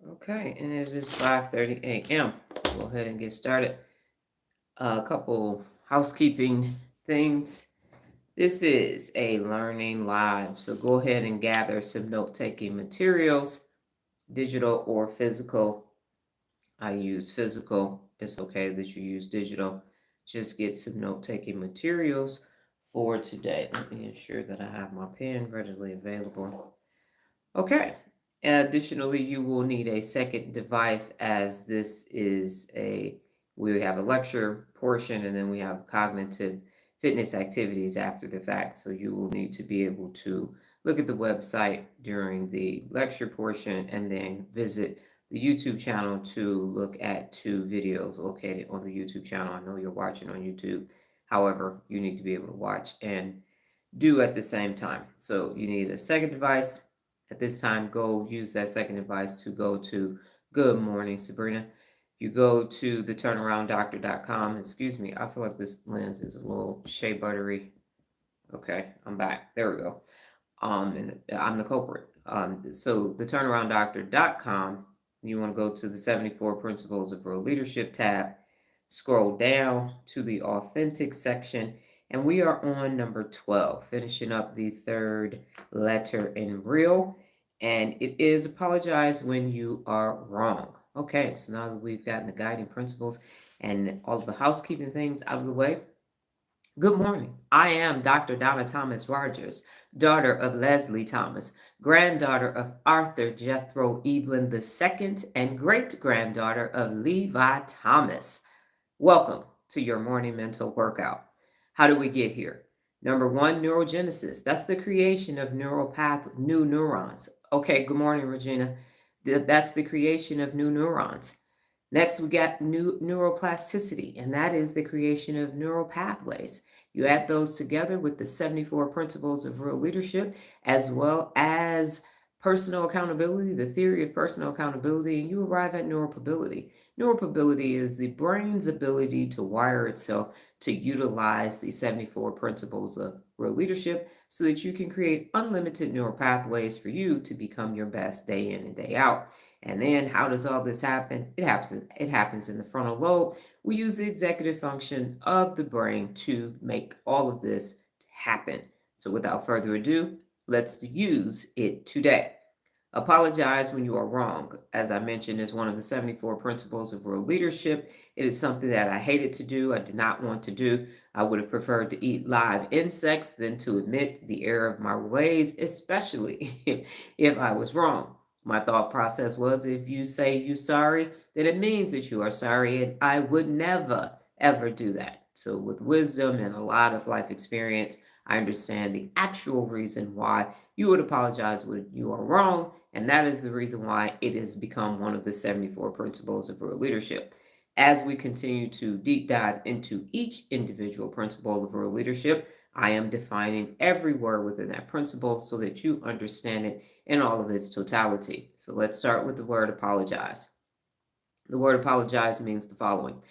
Okay, and it is 5:30 a.m. Go ahead and get started. A couple housekeeping things. This is a learning live, so go ahead and gather some note-taking materials, digital or physical. I use physical. It's okay that you use digital. Just get some note-taking materials for today. Let me ensure that I have my pen readily available. Okay. Additionally, you will need a second device, as this is we have a lecture portion and then we have cognitive fitness activities after the fact. So you will need to be able to look at the website during the lecture portion and then visit the YouTube channel to look at 2 videos located on the YouTube channel. I know you're watching on YouTube. However, you need to be able to watch and do at the same time. So you need a second device. At this time, go use that second device to go to Good Morning Sabrina. You go to the turnarounddoctor.com. Excuse me, I feel like this lens is a little shea buttery. Okay, I'm back. There we go. And I'm the culprit. So the turnarounddoctor.com, you want to go to the 74 Principles of Real Leadership tab, scroll down to the authentic section, and we are on number 12, finishing up the third letter in real, and it is apologize when you are wrong. Okay, so now that we've gotten the guiding principles and all of the housekeeping things out of the way, good morning. I am Dr. Donna Thomas-Rodgers, daughter of Leslie Thomas, granddaughter of Arthur Jethro Evelyn II, and great-granddaughter of Levi Thomas. Welcome to your morning mental workout. How do we get here? Number 1, neurogenesis. That's the creation of new neurons. Okay, good morning, Regina. That's the creation of new neurons. Next, we got new neuroplasticity, and that is the creation of neural pathways. You add those together with the 74 principles of real leadership, as well as personal accountability, the theory of personal accountability, and you arrive at neuropability. Neuropability is the brain's ability to wire itself to utilize the 74 principles of real leadership so that you can create unlimited neural pathways for you to become your best day in and day out. And then how does all this happen? It happens in the frontal lobe. We use the executive function of the brain to make all of this happen. So without further ado, let's use it today. Apologize when you are wrong. As I mentioned, is one of the 74 principles of real leadership. It is something that I hated to do. I did not want to do. I would have preferred to eat live insects than to admit the error of my ways, especially if I was wrong. My thought process was, if you say you're sorry, then it means that you are sorry, and I would never, ever do that. So with wisdom and a lot of life experience, I understand the actual reason why you would apologize when you are wrong, and that is the reason why it has become one of the 74 principles of real leadership. As we continue to deep dive into each individual principle of real leadership, I am defining every word within that principle so that you understand it in all of its totality. So let's start with the word apologize. The word apologize means the following: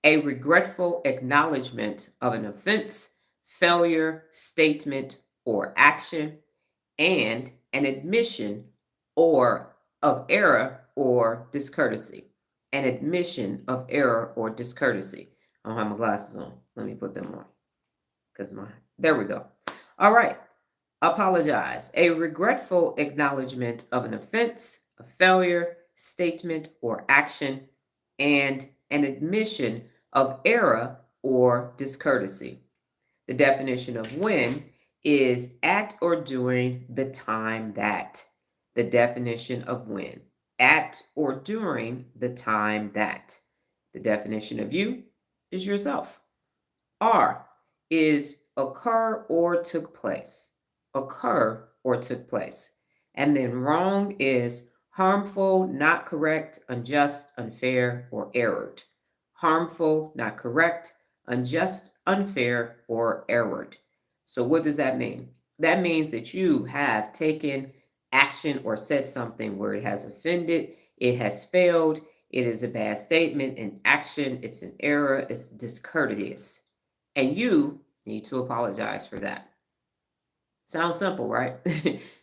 a regretful acknowledgement of an offense, failure, statement, or action, and an admission or of error or discourtesy. An admission of error or discourtesy. I don't have my glasses on. Let me put them on. There we go. All right. Apologize. A regretful acknowledgement of an offense, a failure, statement, or action, and an admission of error or discourtesy. The definition of when is at or during the time that. The definition of when. At or during the time that. The definition of you is yourself. R is occur or took place. Occur or took place. And then wrong is harmful, not correct, unjust, unfair, or errored. Harmful, not correct, unjust, unfair, or errored. So what does that mean? That means that you have taken action or said something where it has offended, it has failed, it is a bad statement, an action, it's an error, it's discourteous. And you need to apologize for that. Sounds simple, right?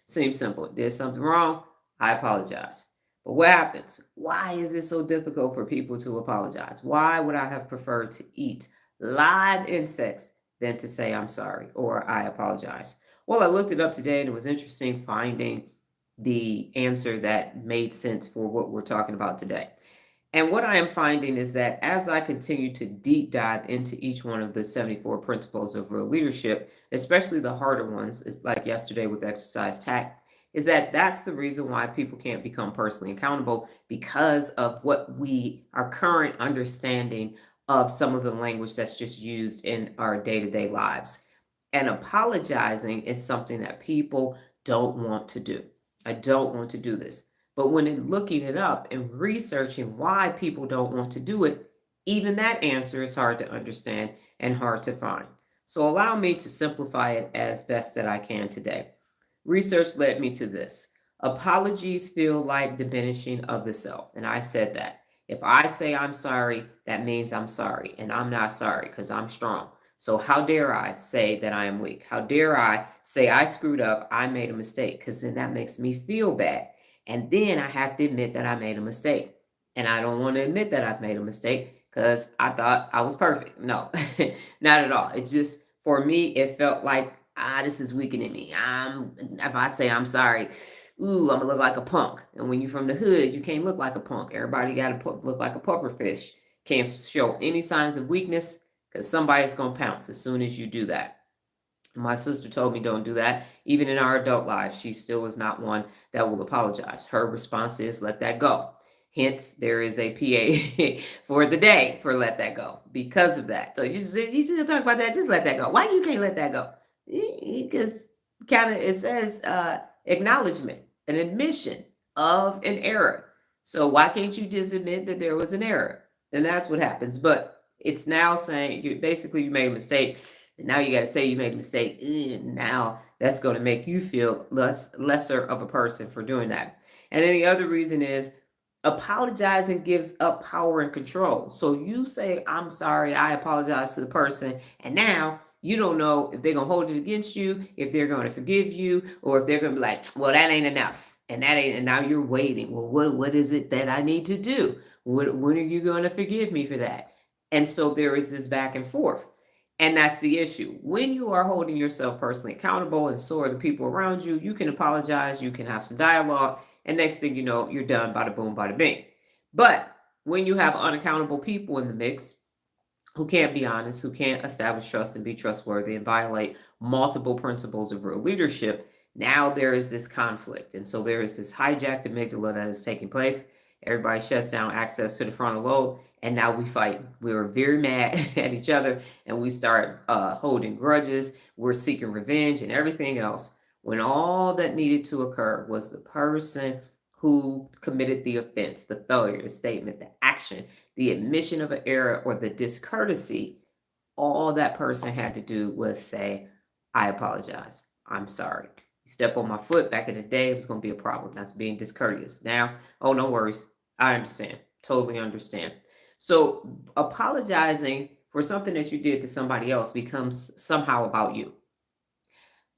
Seems simple. Did something wrong? I apologize. But what happens? Why is it so difficult for people to apologize? Why would I have preferred to eat live insects than to say I'm sorry or I apologize? Well, I looked it up today and it was interesting finding the answer that made sense for what we're talking about today. And what I am finding is that as I continue to deep dive into each one of the 74 principles of real leadership, especially the harder ones, like yesterday with exercise tact, is that that's the reason why people can't become personally accountable because of what our current understanding of some of the language that's just used in our day-to-day lives. And apologizing is something that people don't want to do. I don't want to do this. But when looking it up and researching why people don't want to do it, even that answer is hard to understand and hard to find. So allow me to simplify it as best that I can today. Research led me to this. Apologies feel like diminishing of the self. And I said that. If I say I'm sorry, that means I'm sorry. And I'm not sorry because I'm strong. So how dare I say that I am weak? How dare I say I screwed up, I made a mistake? Because then that makes me feel bad. And then I have to admit that I made a mistake. And I don't want to admit that I've made a mistake because I thought I was perfect. No, not at all. It's just, for me, it felt like, this is weakening me. If I say I'm sorry, ooh, I'm gonna look like a punk. And when you're from the hood, you can't look like a punk. Everybody got to look like a puffer fish. Can't show any signs of weakness because somebody's gonna pounce as soon as you do that. My sister told me don't do that. Even in our adult lives, she still is not one that will apologize. Her response is let that go. Hence, there is a PA for the day for let that go because of that. So you just talk about that. Just let that go. Why you can't let that go? Because kind of it says acknowledgement, an admission of an error. So why can't you just admit that there was an error? And that's what happens. But it's now saying you made a mistake. And now you got to say you made a mistake. Now that's going to make you feel lesser of a person for doing that. And then the other reason is apologizing gives up power and control. So you say, I'm sorry, I apologize to the person. And now you don't know if they're going to hold it against you, if they're going to forgive you, or if they're going to be like, well, that ain't enough. And now you're waiting. Well, what is it that I need to do? When are you going to forgive me for that? And so there is this back and forth. And that's the issue. When you are holding yourself personally accountable and so are the people around you, you can apologize, you can have some dialogue, and next thing you know, you're done, bada boom, bada bing. But when you have unaccountable people in the mix who can't be honest, who can't establish trust and be trustworthy and violate multiple principles of real leadership, now there is this conflict. And so there is this hijacked amygdala that is taking place. Everybody shuts down access to the frontal lobe, and now we fight. We're very mad at each other, and we start holding grudges. We're seeking revenge and everything else, when all that needed to occur was the person who committed the offense, the failure, the statement, the action, the admission of an error, or the discourtesy. All that person had to do was say, I apologize. I'm sorry. You step on my foot back in the day, it was going to be a problem. That's being discourteous. Now, oh, no worries. I understand. Totally understand. So apologizing for something that you did to somebody else becomes somehow about you.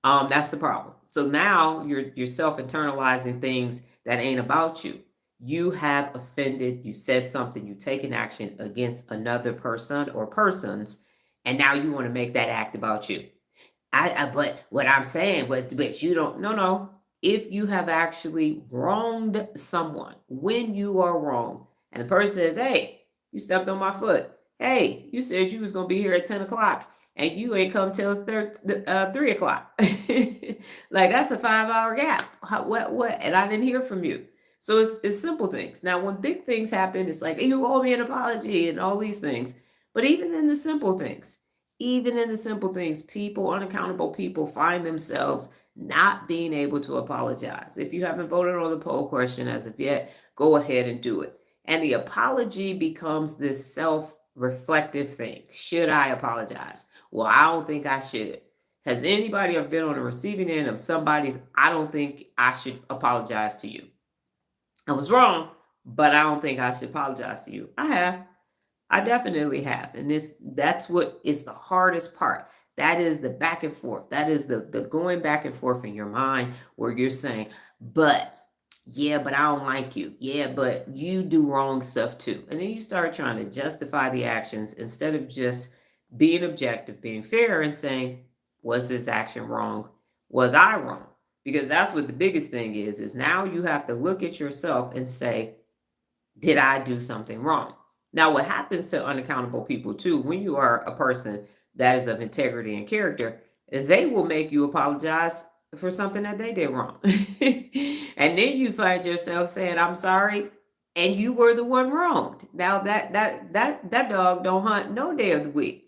That's the problem. So now you're self-internalizing things that ain't about you. You have offended, you said something, you taken action against another person or persons, and now you want to make that act about you. But what I'm saying, but you don't, no. If you have actually wronged someone, when you are wrong, and the person says, hey, you stepped on my foot. Hey, you said you was going to be here at 10 o'clock and you ain't come till 3 o'clock. Like that's a 5-hour gap. What? And I didn't hear from you. So it's simple things. Now, when big things happen, it's like, you owe me an apology and all these things. But even in the simple things, people, unaccountable people, find themselves not being able to apologize. If you haven't voted on the poll question as of yet, go ahead and do it. And the apology becomes this self reflective thing. Should I apologize? Well, I don't think I should. Has anybody ever been on the receiving end of somebody's, I don't think I should apologize to you? I was wrong, but I don't think I should apologize to you. I have. I definitely have. And that's what is the hardest part. That is the back and forth. That is the going back and forth in your mind where you're saying, but yeah, but I don't like you. Yeah, but you do wrong stuff too. And then you start trying to justify the actions instead of just being objective, being fair, and saying, was this action wrong? Was I wrong? Because that's what the biggest thing is now you have to look at yourself and say, did I do something wrong? Now, what happens to unaccountable people too, when you are a person that is of integrity and character, they will make you apologize for something that they did wrong. And then you find yourself saying, I'm sorry, and you were the one wronged. Now that dog don't hunt no day of the week.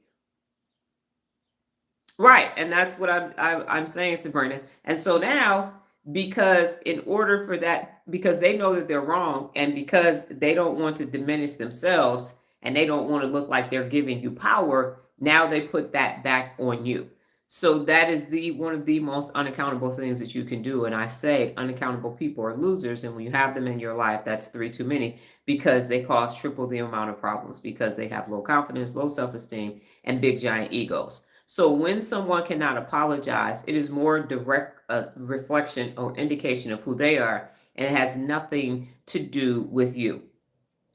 Right, and that's what I'm saying, Sabrina. And so now, because in order for that, because they know that they're wrong, and because they don't want to diminish themselves, and they don't want to look like they're giving you power, now they put that back on you. So that is the one of the most unaccountable things that you can do. And I say unaccountable people are losers, and when you have them in your life, that's three too many, because they cause triple the amount of problems, because they have low confidence, low self-esteem, and big giant egos. So when someone cannot apologize, it is more direct reflection or indication of who they are, and it has nothing to do with you.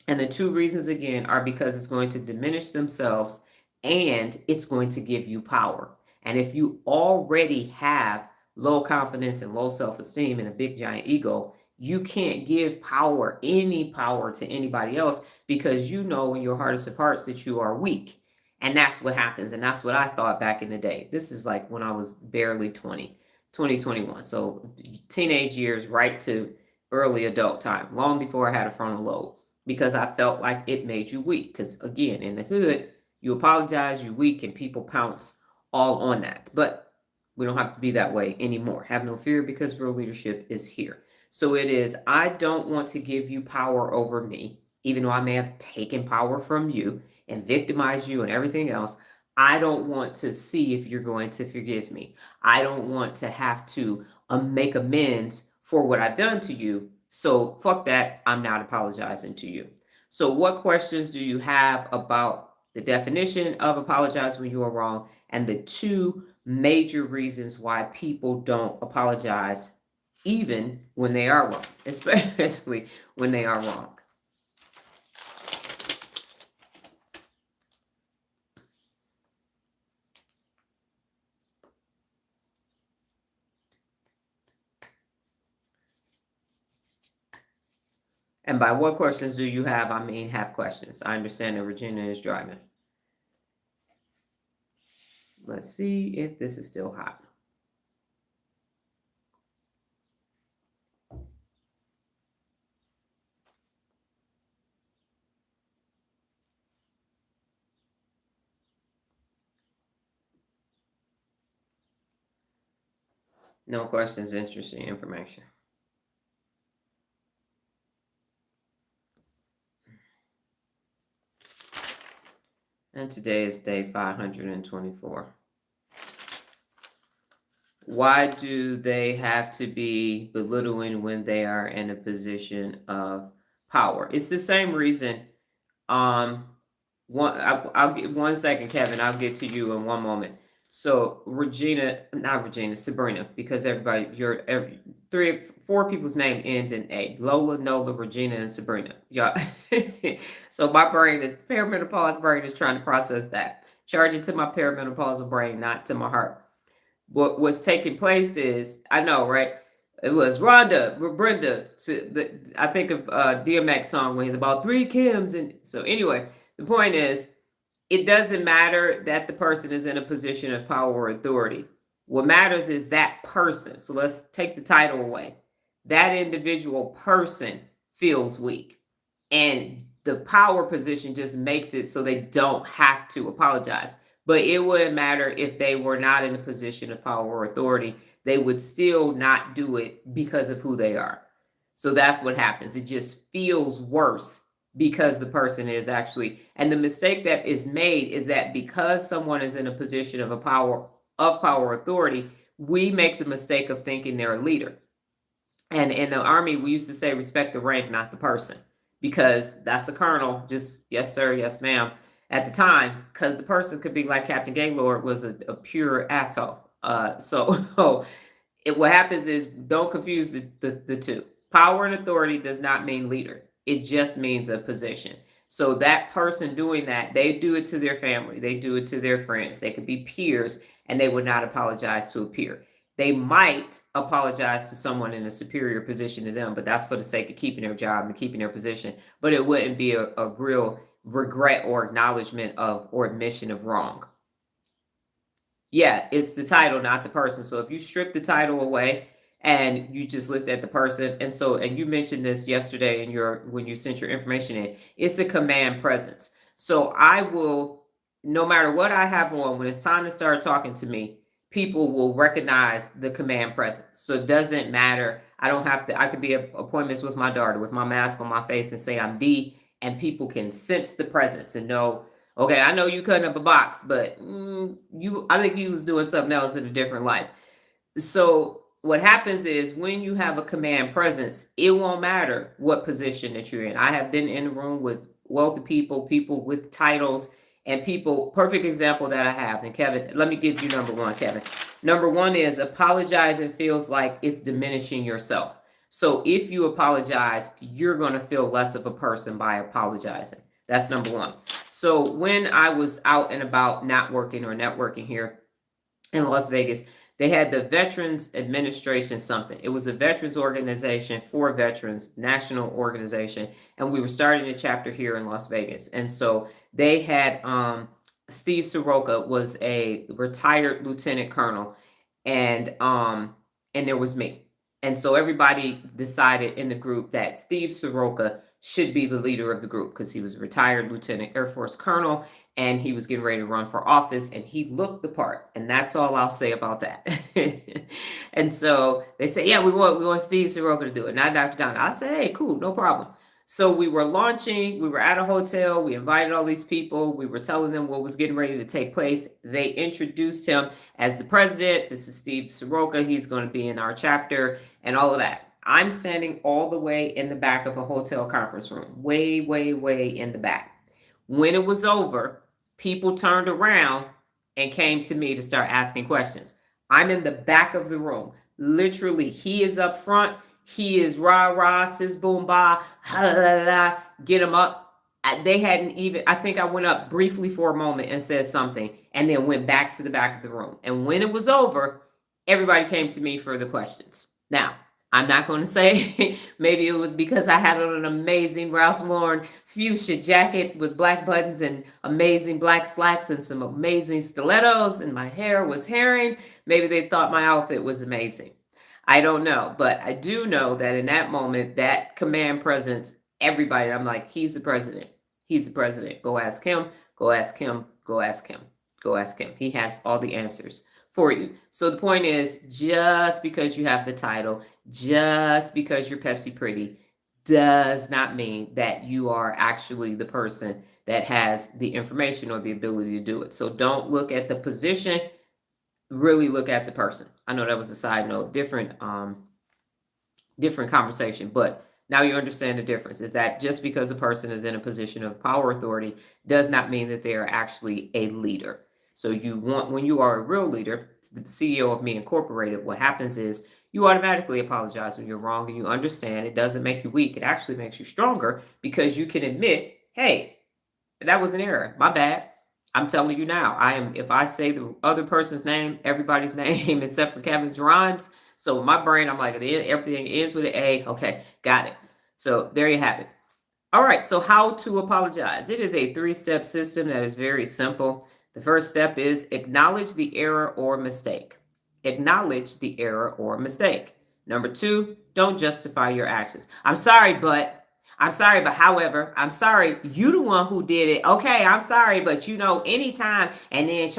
And the two reasons again are because it's going to diminish themselves and it's going to give you power. And if you already have low confidence and low self-esteem and a big giant ego, you can't give power, any power to anybody else, because you know in your hardest of hearts that you are weak. And that's what happens. And that's what I thought back in the day. This is like when I was barely 2021. So teenage years right to early adult time, long before I had a frontal lobe, because I felt like it made you weak. Because again, in the hood, you apologize, you're weak, and people pounce all on that. But we don't have to be that way anymore. Have no fear, because real leadership is here. So it is, I don't want to give you power over me, even though I may have taken power from you and victimize you and everything else. I don't want to see if you're going to forgive me. I don't want to have to make amends for what I've done to you. So fuck that. I'm not apologizing to you. So what questions do you have about the definition of apologize when you are wrong, and the two major reasons why people don't apologize even when they are wrong, especially when they are wrong? And by what questions do you have, I mean have questions. I understand that Regina is driving. Let's see if this is still hot. No questions, interesting information. And today is day 524. Why do they have to be belittling when they are in a position of power? It's the same reason. I'll get 1 second, Kevin. I'll get to you in one moment. So Sabrina, because everybody, four people's name ends in A: Lola, Nola, Regina, and Sabrina. Yeah. So my perimenopause brain is trying to process that. Charge it to my perimenopausal brain, not to my heart. What's taking place is, I know, right? It was Rhonda, Brenda. I think of DMX song when he's about three Kims, and so anyway, the point is, it doesn't matter that the person is in a position of power or authority. What matters is that person. So let's take the title away. That individual person feels weak, and the power position just makes it so they don't have to apologize. But it wouldn't matter if they were not in a position of power or authority. They would still not do it because of who they are. So that's what happens. It just feels worse because the person is actually, and the mistake that is made is that because someone is in a position of a power of power authority, we make the mistake of thinking they're a leader. And in the Army, we used to say respect the rank, not the person, because that's a colonel, just yes, sir, yes, ma'am, at the time, because the person could be like Captain Gaylord was a pure asshole. So what happens is don't confuse the two. Power and authority does not mean leader. It just means a position. So that person doing that, they do it to their family, they do it to their friends, they could be peers, and they would not apologize to a peer. They might apologize to someone in a superior position to them, but that's for the sake of keeping their job and keeping their position. But it wouldn't be a real regret or acknowledgement of or admission of wrong. Yeah, it's the title, not the person. So if you strip the title away and you just looked at the person, and you mentioned this yesterday in your when you sent your information in, it's a command presence. So I will, no matter what I have on, when it's time to start talking to me, people will recognize the command presence. So it doesn't matter. I don't have to, I could be at appointments with my daughter with my mask on my face and say I'm D, and people can sense the presence and know, okay, I know you cutting up a box, but I think you was doing something else in a different life. So what happens is when you have a command presence, it won't matter what position that you're in. I have been in a room with wealthy people, people with titles, and people. Perfect example that I have. And Kevin, let me give you number one, Kevin. Number one is apologizing feels like it's diminishing yourself. So if you apologize, you're going to feel less of a person by apologizing. That's number one. So when I was out and about not working or networking here in Las Vegas, they had the Veterans Administration something. It was a veterans organization for veterans, national organization, and we were starting a chapter here in Las Vegas. And so they had Steve Soroka was a retired lieutenant colonel, and there was me. And so everybody decided in the group that Steve Soroka should be the leader of the group because he was a retired lieutenant Air Force colonel and he was getting ready to run for office and he looked the part. And that's all I'll say about that. And so they say, yeah, we want Steve Soroka to do it, not Dr. Don. I say, hey, cool, no problem. So we were launching, we were at a hotel, we invited all these people, we were telling them what was getting ready to take place. They introduced him as the president. This is Steve Soroka, he's going to be in our chapter and all of that. I'm standing all the way in the back of a hotel conference room, way, way, way in the back. When it was over, people turned around and came to me to start asking questions. I'm in the back of the room. Literally, he is up front. He is rah rah, sis boom ba, ha la la, get him up. They hadn't even, I think I went up briefly for a moment and said something and then went back to the back of the room. And when it was over, everybody came to me for the questions. Now, I'm not going to say maybe it was because I had on an amazing Ralph Lauren fuchsia jacket with black buttons and amazing black slacks and some amazing stilettos and my hair was herring. Maybe they thought my outfit was amazing. I don't know, but I do know that in that moment, that command presence, everybody, I'm like, he's the president. He's the president. Go ask him. Go ask him. Go ask him. Go ask him. He has all the answers for you. So the point is, just because you have the title, just because you're Pepsi pretty, does not mean that you are actually the person that has the information or the ability to do it. So don't look at the position, really look at the person. I know that was a side note, different conversation, but now you understand the difference is that just because a person is in a position of power authority does not mean that they are actually a leader. So when you are a real leader, the CEO of Me Incorporated, what happens is you automatically apologize when you're wrong and you understand it doesn't make you weak. It actually makes you stronger because you can admit, hey, that was an error. My bad. I'm telling you now, if I say the other person's name, everybody's name except for Kevin's rhymes. So in my brain, I'm like, everything ends with an A. Okay, got it. So there you have it. All right, so how to apologize. It is a 3-step system that is very simple. The first step is acknowledge the error or mistake. Acknowledge the error or mistake. Number 2, don't justify your actions. I'm sorry, but however, I'm sorry, you the one who did it. Okay, I'm sorry, but anytime, and then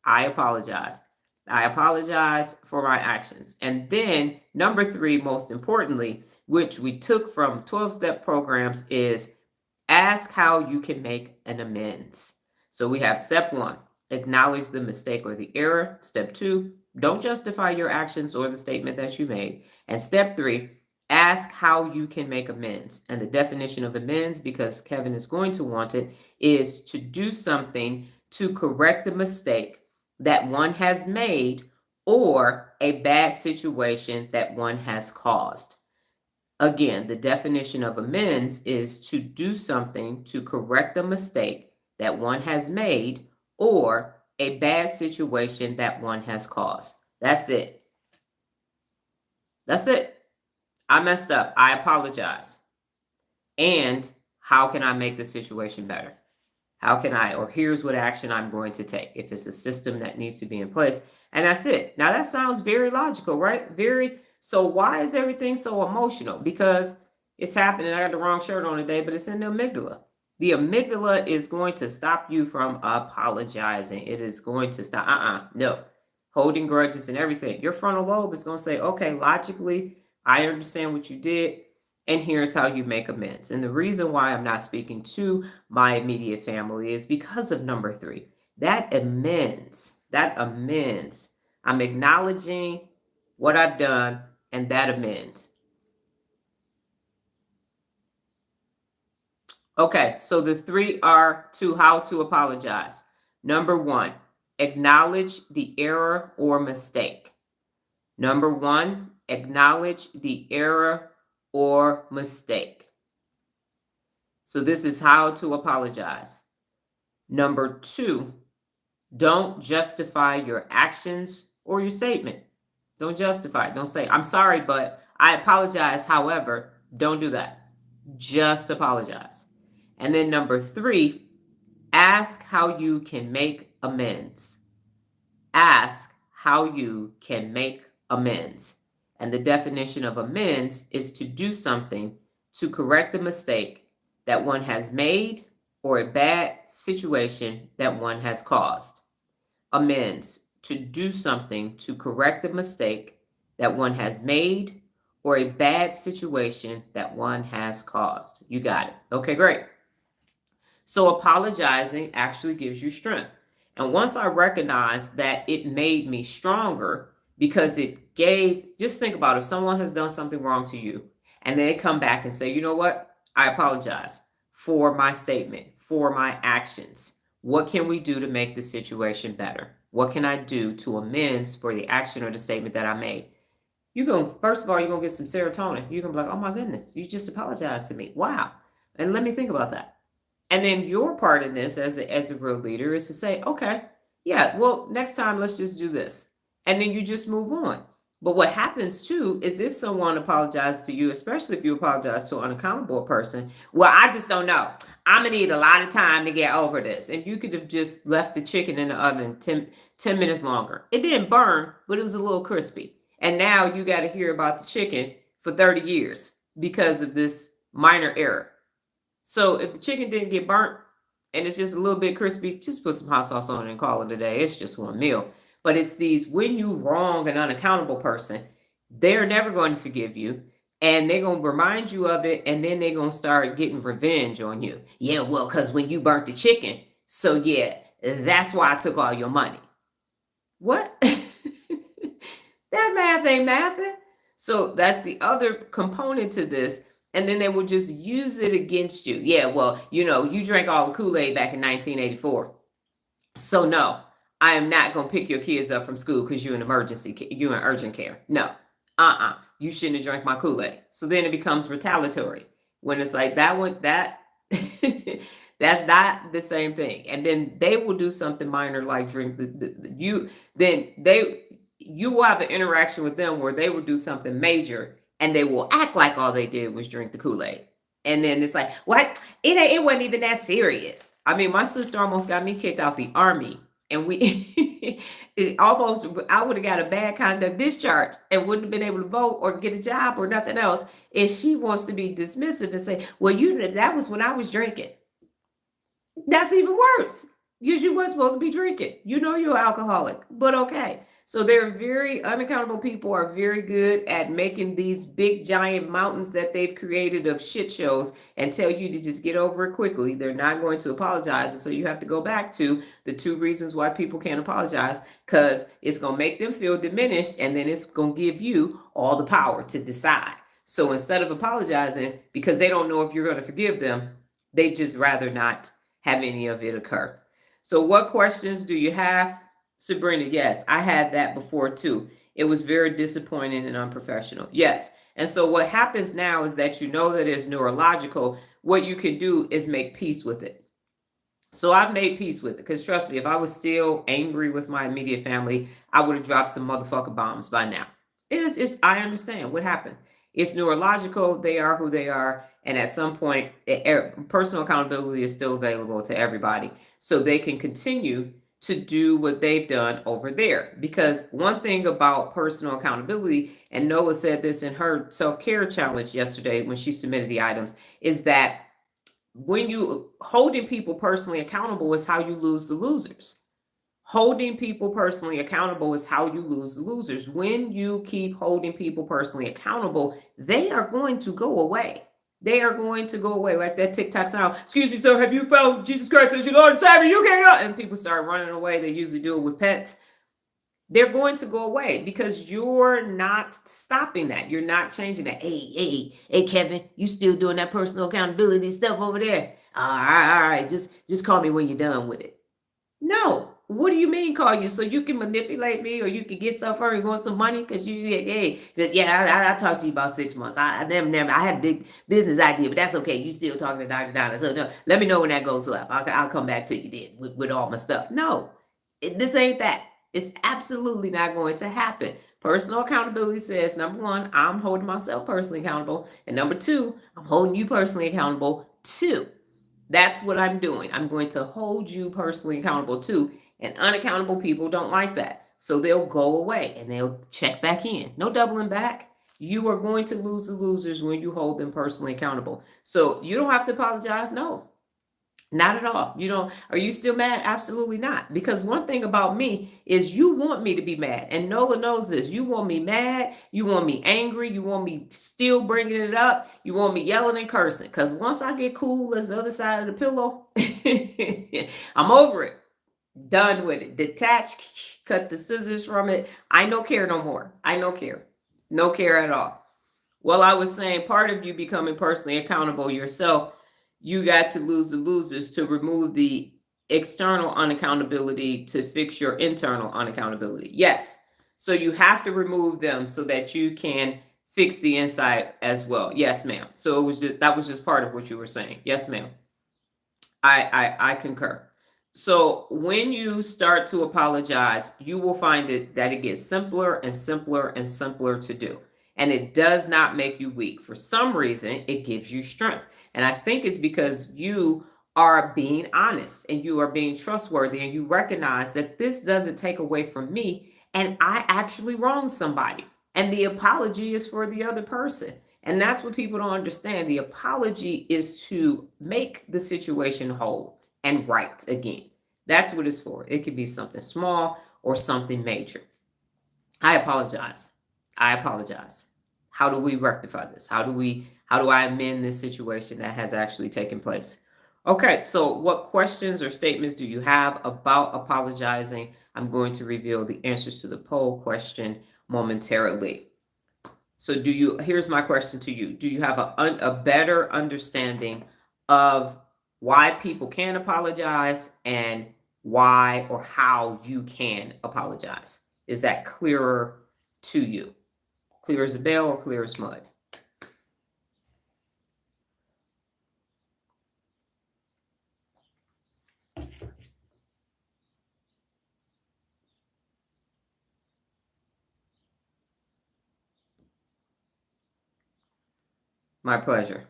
I apologize. I apologize for my actions. And then number 3, most importantly, which we took from 12-step programs, is ask how you can make an amends. So we have step 1, Acknowledge the mistake or the error. Step 2, don't justify your actions or the statement that you made. And step 3, ask how you can make amends. And the definition of amends, because Kevin is going to want it, is to do something to correct the mistake that one has made or a bad situation that one has caused. Again, the definition of amends is to do something to correct a mistake that one has made or a bad situation that one has caused. That's it. That's it. I messed up. I apologize. And how can I make the situation better? How can I, or here's what action I'm going to take if it's a system that needs to be in place. And that's it. Now that sounds very logical, right? So why is everything so emotional? Because it's happening. I got the wrong shirt on today, but it's in the amygdala. The amygdala is going to stop you from apologizing. It is going to stop. No. Holding grudges and everything. Your frontal lobe is going to say, okay, logically, I understand what you did, and here's how you make amends. And the reason why I'm not speaking to my immediate family is because of number 3. That amends. I'm acknowledging what I've done, and that amends. Okay, so the 3 are to how to apologize. Number 1, acknowledge the error or mistake. Number 1, acknowledge the error or mistake. So this is how to apologize. Number 2, don't justify your actions or your statement. Don't justify it. Don't say, I'm sorry, but I apologize. However, don't do that. Just apologize. And then number 3, ask how you can make amends. Ask how you can make amends. And the definition of amends is to do something to correct the mistake that one has made or a bad situation that one has caused. Amends, to do something to correct the mistake that one has made or a bad situation that one has caused. You got it. Okay, great. So apologizing actually gives you strength. And once I recognized that it made me stronger because just think about it, if someone has done something wrong to you and they come back and say, you know what, I apologize for my statement, for my actions. What can we do to make the situation better? What can I do to amends for the action or the statement that I made? First of all, you're going to get some serotonin. You're going to be like, oh my goodness, you just apologized to me. Wow. And let me think about that. And then your part in this as a real leader is to say, okay, yeah, well, next time let's just do this. And then you just move on. But what happens too is if someone apologizes to you, especially if you apologize to an unaccountable person, well, I just don't know. I'm going to need a lot of time to get over this. And you could have just left the chicken in the oven 10 minutes longer. It didn't burn, but it was a little crispy. And now you got to hear about the chicken for 30 years because of this minor error. So if the chicken didn't get burnt and it's just a little bit crispy, just put some hot sauce on it and call it a day. It's just one meal. But it's these, when you wrong an unaccountable person, they're never going to forgive you. And they're going to remind you of it. And then they're going to start getting revenge on you. Yeah, well, because when you burnt the chicken. So yeah, that's why I took all your money. What? That math ain't mathing. So that's the other component to this. And then they will just use it against you. Yeah, well, you drank all the Kool-Aid back in 1984. So no, I am not going to pick your kids up from school because you're in urgent care. No, you shouldn't have drank my Kool-Aid. So then it becomes retaliatory. When it's like that's not the same thing. And then they will do something minor like drink you will have an interaction with them where they will do something major and they will act like all they did was drink the Kool-Aid. And then it's like, what? It wasn't even that serious. I mean, my sister almost got me kicked out the Army. And I would have got a bad conduct discharge and wouldn't have been able to vote or get a job or nothing else. And she wants to be dismissive and say, well, that was when I was drinking. That's even worse because you weren't supposed to be drinking. You're an alcoholic, but okay. So they're very unaccountable people are very good at making these big giant mountains that they've created of shit shows and tell you to just get over it quickly. They're not going to apologize. And so you have to go back to the 2 reasons why people can't apologize, because it's going to make them feel diminished, and then it's going to give you all the power to decide. So instead of apologizing because they don't know if you're going to forgive them, they just rather not have any of it occur. So what questions do you have, Sabrina? Yes, I had that before too. It was very disappointing and unprofessional. Yes. And so what happens now is that you know that it's neurological. What you can do is make peace with it. So I've made peace with it, because trust me, if I was still angry with my immediate family, I would have dropped some motherfucking bombs by now. I understand what happened. It's neurological. They are who they are. And at some point, personal accountability is still available to everybody, so they can continue to do what they've done over there. Because one thing about personal accountability, and Nola said this in her self-care challenge yesterday when she submitted the items, is that when you holding people personally accountable is how you lose the losers. Holding people personally accountable is how you lose the losers. When you keep holding people personally accountable, they are going to go away. They are going to go away, like that TikTok sound. Excuse me, sir, have you found Jesus Christ as your Lord and Savior? You can't go. And people start running away. They usually do it with pets. They're going to go away because you're not stopping that. You're not changing that. Hey, Kevin, you still doing that personal accountability stuff over there? All right. Just call me when you're done with it. No. What do you mean call you? So you can manipulate me, or you can get some for and want some money? Because I talked to you about 6 months. I had a big business idea, but that's okay. You still talking to Dr. Donna. So no, let me know when that goes left. I'll come back to you then with all my stuff. No, this ain't that. It's absolutely not going to happen. Personal accountability says, number one, I'm holding myself personally accountable. And number two, I'm holding you personally accountable too. That's what I'm doing. I'm going to hold you personally accountable too. And unaccountable people don't like that. So they'll go away and they'll check back in. No doubling back. You are going to lose the losers when you hold them personally accountable. So you don't have to apologize. No, not at all. You don't. Are you still mad? Absolutely not. Because one thing about me is you want me to be mad. And Nola knows this. You want me mad. You want me angry. You want me still bringing it up. You want me yelling and cursing. Because once I get cool as the other side of the pillow, I'm over it. Done with it. Detach, cut the scissors from it. I no care no more. I no care. No care at all. Well, I was saying part of you becoming personally accountable yourself, you got to lose the losers to remove the external unaccountability to fix your internal unaccountability. Yes. So you have to remove them so that you can fix the inside as well. Yes, ma'am. So that was just part of what you were saying. Yes, ma'am. I concur. So when you start to apologize, you will find that it gets simpler and simpler and simpler to do. And it does not make you weak. For some reason, it gives you strength. And I think it's because you are being honest and you are being trustworthy, and you recognize that this doesn't take away from me and I actually wronged somebody. And the apology is for the other person. And that's what people don't understand. The apology is to make the situation whole and right again. That's what it's for. It could be something small or something major. I apologize. I apologize. How do we rectify this? How do I amend this situation that has actually taken place? Okay, so what questions or statements do you have about apologizing? I'm going to reveal the answers to the poll question momentarily. So here's my question to you. Do you have a better understanding of why people can apologize and why or how you can apologize? Is that clearer to you? Clear as a bell or clear as mud? My pleasure.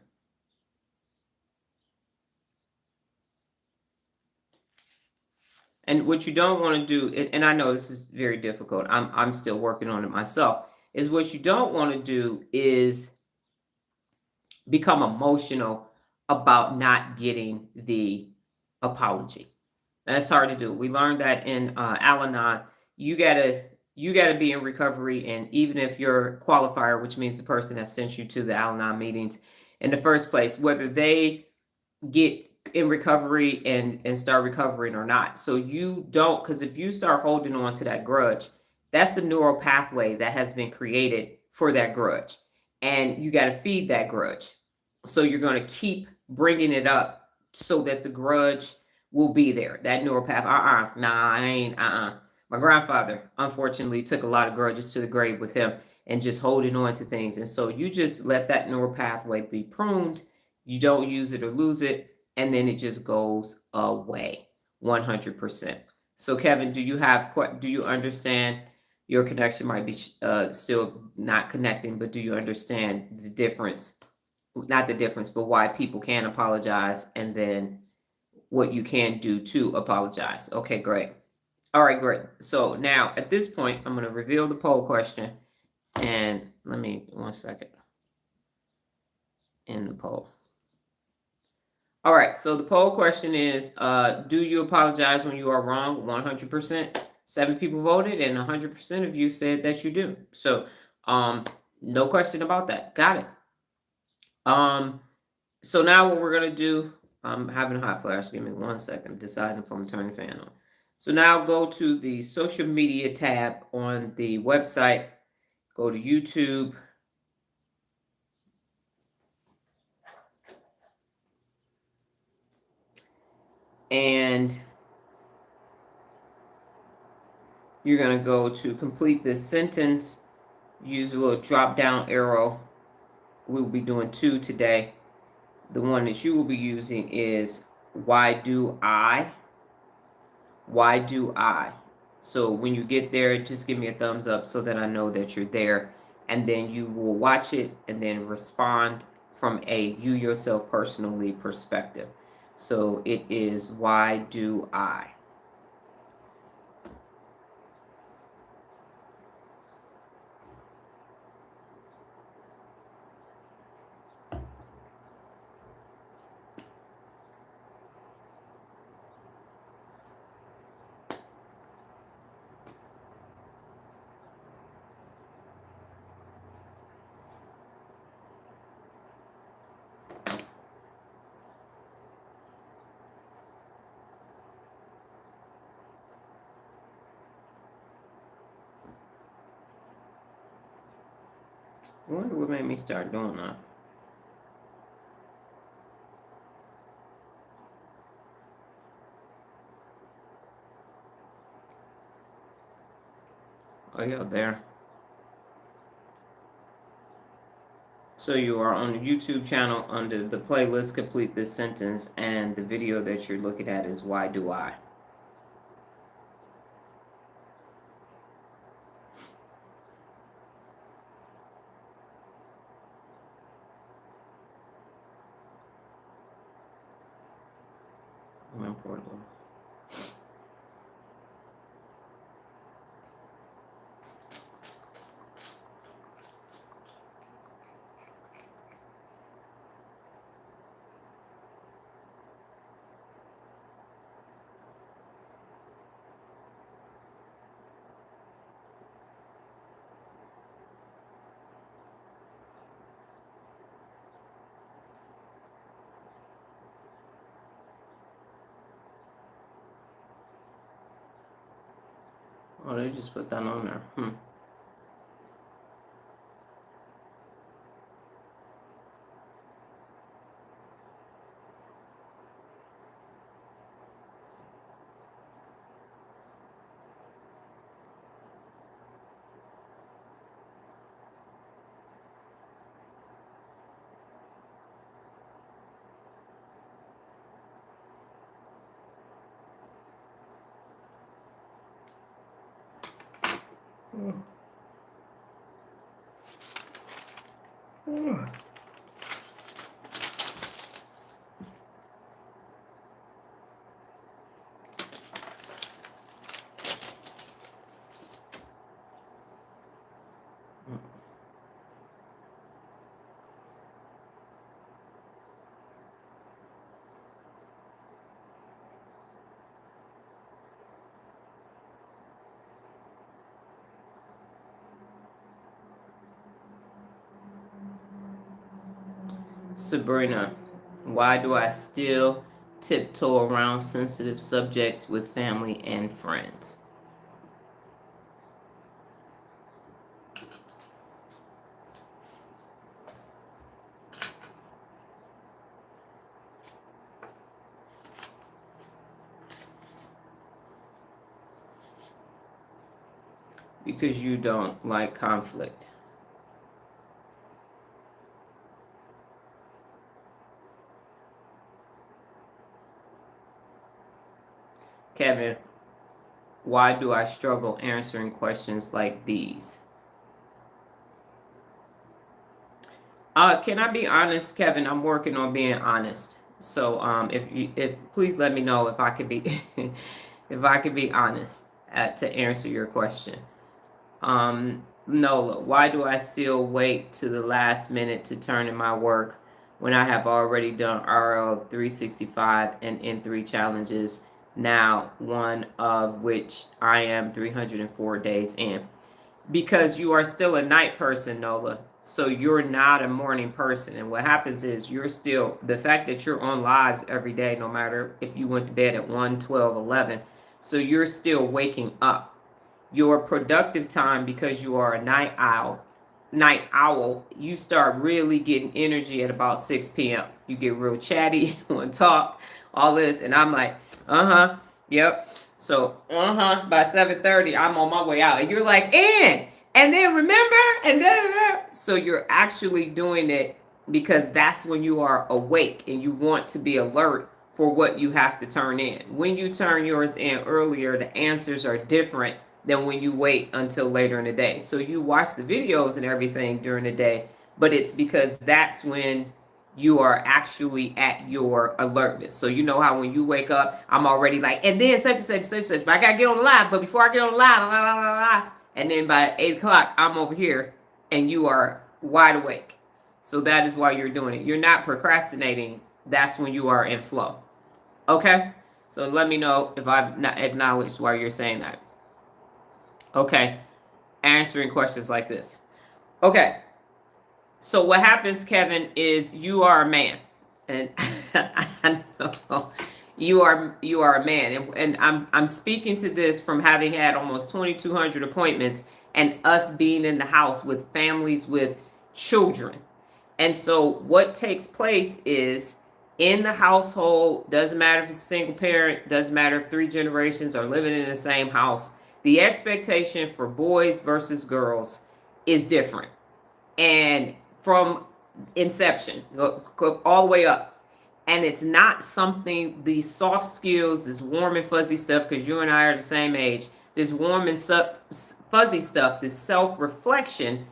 And what you don't want to do, and I know this is very difficult, I'm still working on it myself, is what you don't want to do is become emotional about not getting the apology. That's hard to do. We learned that in Al-Anon. You gotta you got to be in recovery. And even if your qualifier, which means the person that sent you to the Al-Anon meetings in the first place, whether they get in recovery and start recovering or not. So you don't, because if you start holding on to that grudge, that's a neural pathway that has been created for that grudge. And you got to feed that grudge. So you're going to keep bringing it up so that the grudge will be there. That neural path, nah, I ain't, My grandfather, unfortunately, took a lot of grudges to the grave with him and just holding on to things. And so you just let that neural pathway be pruned. You don't use it or lose it, and then it just goes away 100%. So Kevin, do you understand? Your connection might be still not connecting, but do you understand the difference? Not the difference, but why people can apologize, and then what you can do to apologize. Okay, great. All right, great. So now at this point, I'm going to reveal the poll question, and let me 1 second in the poll. All right, so the poll question is, do you apologize when you are wrong? 100%. 7 people voted, and 100% of you said that you do. So, no question about that. Got it. So now what we're gonna do, I'm having a hot flash. Give me 1 second. Deciding if I'm gonna turn the fan on. So now go to the social media tab on the website. Go to YouTube. And you're going to go to complete this sentence. Use a little drop down arrow. We'll be doing 2 today. The one that you will be using is why do I? Why do I? So when you get there, just give me a thumbs up so that I know that you're there. And then you will watch it and then respond from a you yourself personally perspective. So it is why do I? I wonder what made me start doing that. Oh, yeah, there. So you are on the YouTube channel under the playlist Complete This Sentence, and the video that you're looking at is Why Do I? Important. Oh, they just put that on there. Sabrina, why do I still tiptoe around sensitive subjects with family and friends? Because you don't like conflict. Kevin, why do I struggle answering questions like these? Can I be honest, Kevin? I'm working on being honest. So, if please let me know if I could be, if I could be honest to answer your question. Nola, why do I still wait to the last minute to turn in my work when I have already done RL 365 and N3 challenges, now one of which I am 304 days in? Because you are still a night person, Nola. So you're not a morning person. And what happens is you're still, the fact that you're on lives every day, no matter if you went to bed at 1, 12, 11, so you're still waking up. Your productive time, because you are a night owl, you start really getting energy at about 6 p.m. You get real chatty, want to talk, all this, and I'm like, yep. So, by 7:30, I'm on my way out. And you're like, and then remember, and then, so you're actually doing it because that's when you are awake and you want to be alert for what you have to turn in. When you turn yours in earlier, the answers are different than when you wait until later in the day. So you watch the videos and everything during the day, but it's because that's when you are actually at your alertness. So you know how when you wake up, I'm already like, and then such and such and such and such, but I gotta get on the live. But before I get on the live, la, la, la, la, and then by 8 o'clock, I'm over here and you are wide awake. So that is why you're doing it. You're not procrastinating. That's when you are in flow. Okay? So let me know if I've not acknowledged why you're saying that. Okay. Answering questions like this. Okay. So what happens, Kevin, is you are a man. And I know you are a man. And I'm speaking to this from having had almost 2,200 appointments and us being in the house with families with children. And so what takes place is in the household, doesn't matter if it's a single parent, doesn't matter if 3 generations are living in the same house, the expectation for boys versus girls is different. And from inception, go all the way up. And it's not something, these soft skills, this warm and fuzzy stuff, because you and I are the same age, this warm and fuzzy stuff, this self-reflection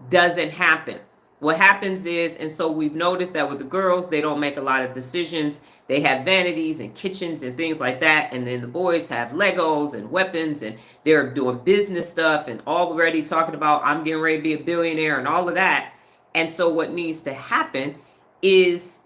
doesn't happen. What happens is, and so we've noticed that with the girls, they don't make a lot of decisions. They have vanities and kitchens and things like that. And then the boys have Legos and weapons and they're doing business stuff and already talking about, I'm getting ready to be a billionaire and all of that. And so what needs to happen is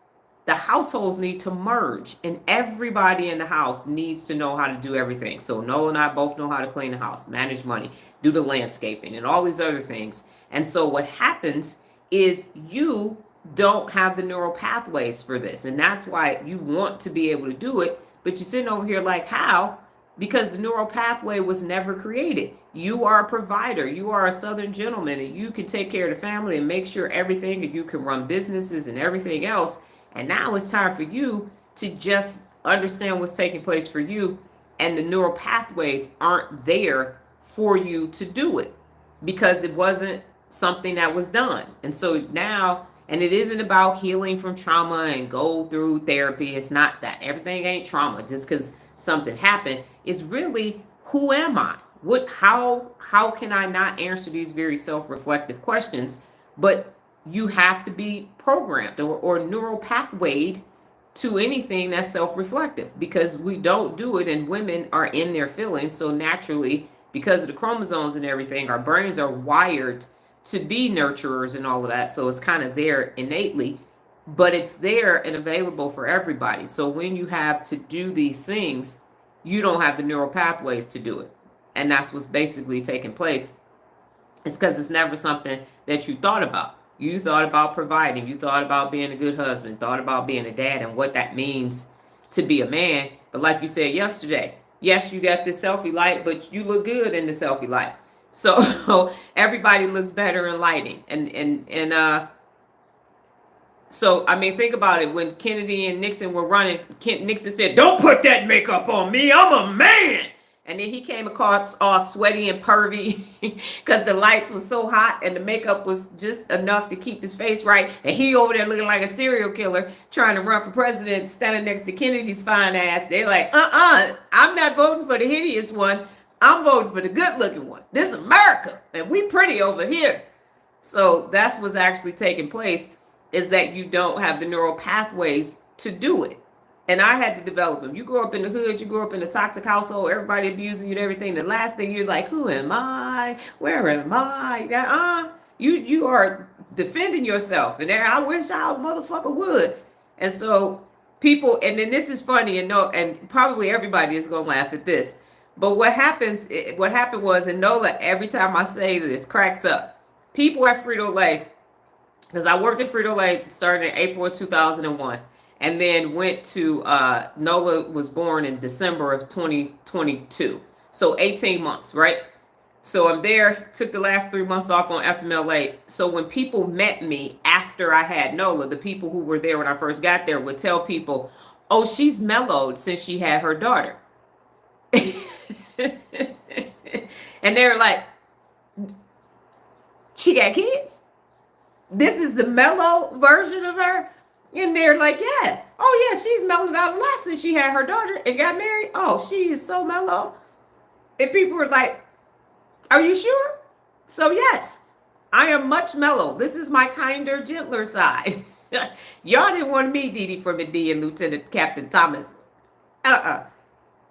the households need to merge and everybody in the house needs to know how to do everything. So Noah and I both know how to clean the house, manage money, do the landscaping and all these other things. And so what happens is you don't have the neural pathways for this. And that's why you want to be able to do it, but you're sitting over here like, how? Because the neural pathway was never created. You are a provider. You are a Southern gentleman and you can take care of the family and make sure everything, and you can run businesses and everything else. And now it's time for you to just understand what's taking place for you. And the neural pathways aren't there for you to do it because it wasn't something that was done. And so now, and it isn't about healing from trauma and go through therapy. It's not that. Everything ain't trauma just because something happened. It's really, who am I? How can I not answer these very self-reflective questions? But you have to be programmed or neural pathwayed to anything that's self-reflective, because we don't do it and women are in their feelings. So naturally, because of the chromosomes and everything, our brains are wired to be nurturers and all of that. So it's kind of there innately, but it's there and available for everybody. So when you have to do these things, you don't have the neural pathways to do it. And that's what's basically taking place. It's because it's never something that you thought about. You thought about providing. You thought about being a good husband, thought about being a dad and what that means to be a man. But like you said yesterday, yes, you got this selfie light, but you look good in the selfie light. So everybody looks better in lighting. So I mean, think about it. When Kennedy and Nixon were running, Nixon said, "Don't put that makeup on me. I'm a man." And then he came across all sweaty and pervy because the lights were so hot and the makeup was just enough to keep his face right. And he over there looking like a serial killer trying to run for president, standing next to Kennedy's fine ass. They're like, I'm not voting for the hideous one. I'm voting for the good looking one. This is America and we pretty over here. So that's what's actually taking place, is that you don't have the neural pathways to do it. And I had to develop them. You grow up in the hood, you grow up in a toxic household, everybody abusing you and everything. The last thing you're like, who am I? Where am I? You are defending yourself. And I wish I motherfucker would. And so people, and then this is funny, and probably everybody is gonna laugh at this. But what happened was, and Nola, every time I say this, cracks up. People at Frito-Lay, because I worked at Frito-Lay starting in April of 2001, and then went to Nola was born in December of 2022, so 18 months, right? So I'm there, took the last 3 months off on FMLA. So when people met me after I had Nola, the people who were there when I first got there would tell people, "Oh, she's mellowed since she had her daughter." And they're like, "She got kids? This is the mellow version of her?" And they're like, "Yeah. Oh, yeah, she's mellowed out a lot since she had her daughter and got married. Oh, she is so mellow." And people were like, "Are you sure?" So, yes, I am much mellow. This is my kinder, gentler side. Y'all didn't want to meet Dee Dee from D and Lieutenant Captain Thomas.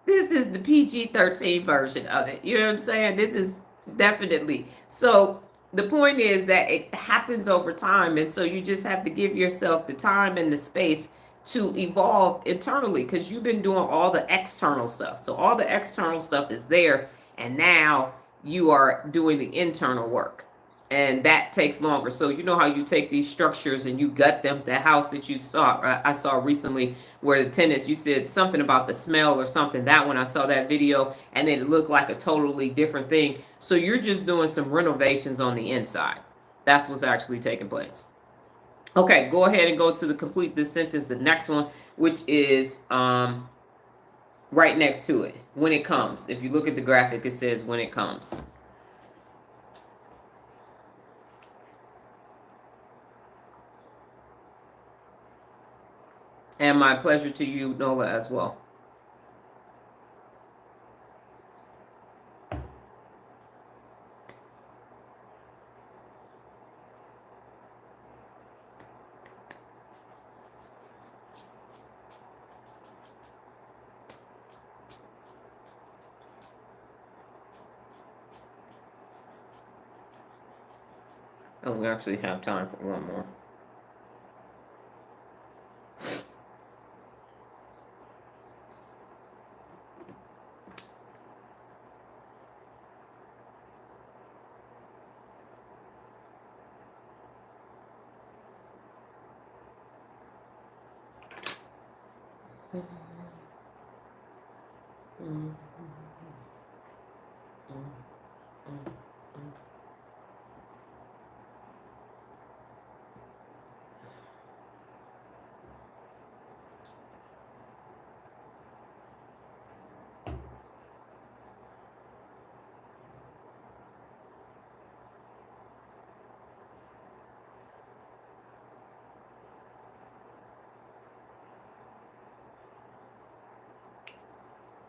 This is the PG-13 version of it. You know what I'm saying? This is definitely. So the point is that it happens over time. And so you just have to give yourself the time and the space to evolve internally, because you've been doing all the external stuff. So all the external stuff is there. And now you are doing the internal work. And that takes longer. So you know how you take these structures and you gut them. The house that you saw, I saw recently, where the tenants, you said something about the smell or something. That one, I saw that video, and then it looked like a totally different thing. So you're just doing some renovations on the inside. That's what's actually taking place. Okay, go ahead and go to the complete this sentence, the next one, which is right next to it. When it comes. If you look at the graphic, it says when it comes. And my pleasure to you, Nola, as well. Oh, we actually have time for one more.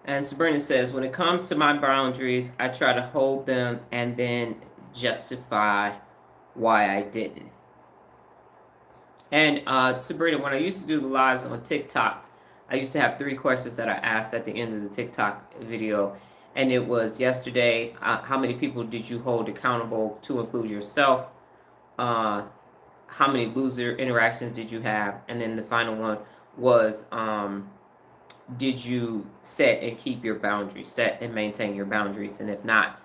And Sabrina says, when it comes to my boundaries, I try to hold them and then justify why I didn't. And Sabrina, when I used to do the lives on TikTok, I used to have 3 questions that I asked at the end of the TikTok video. And it was yesterday, how many people did you hold accountable, to include yourself? How many loser interactions did you have? And then the final one was, did you set and keep your boundaries, set and maintain your boundaries? And if not,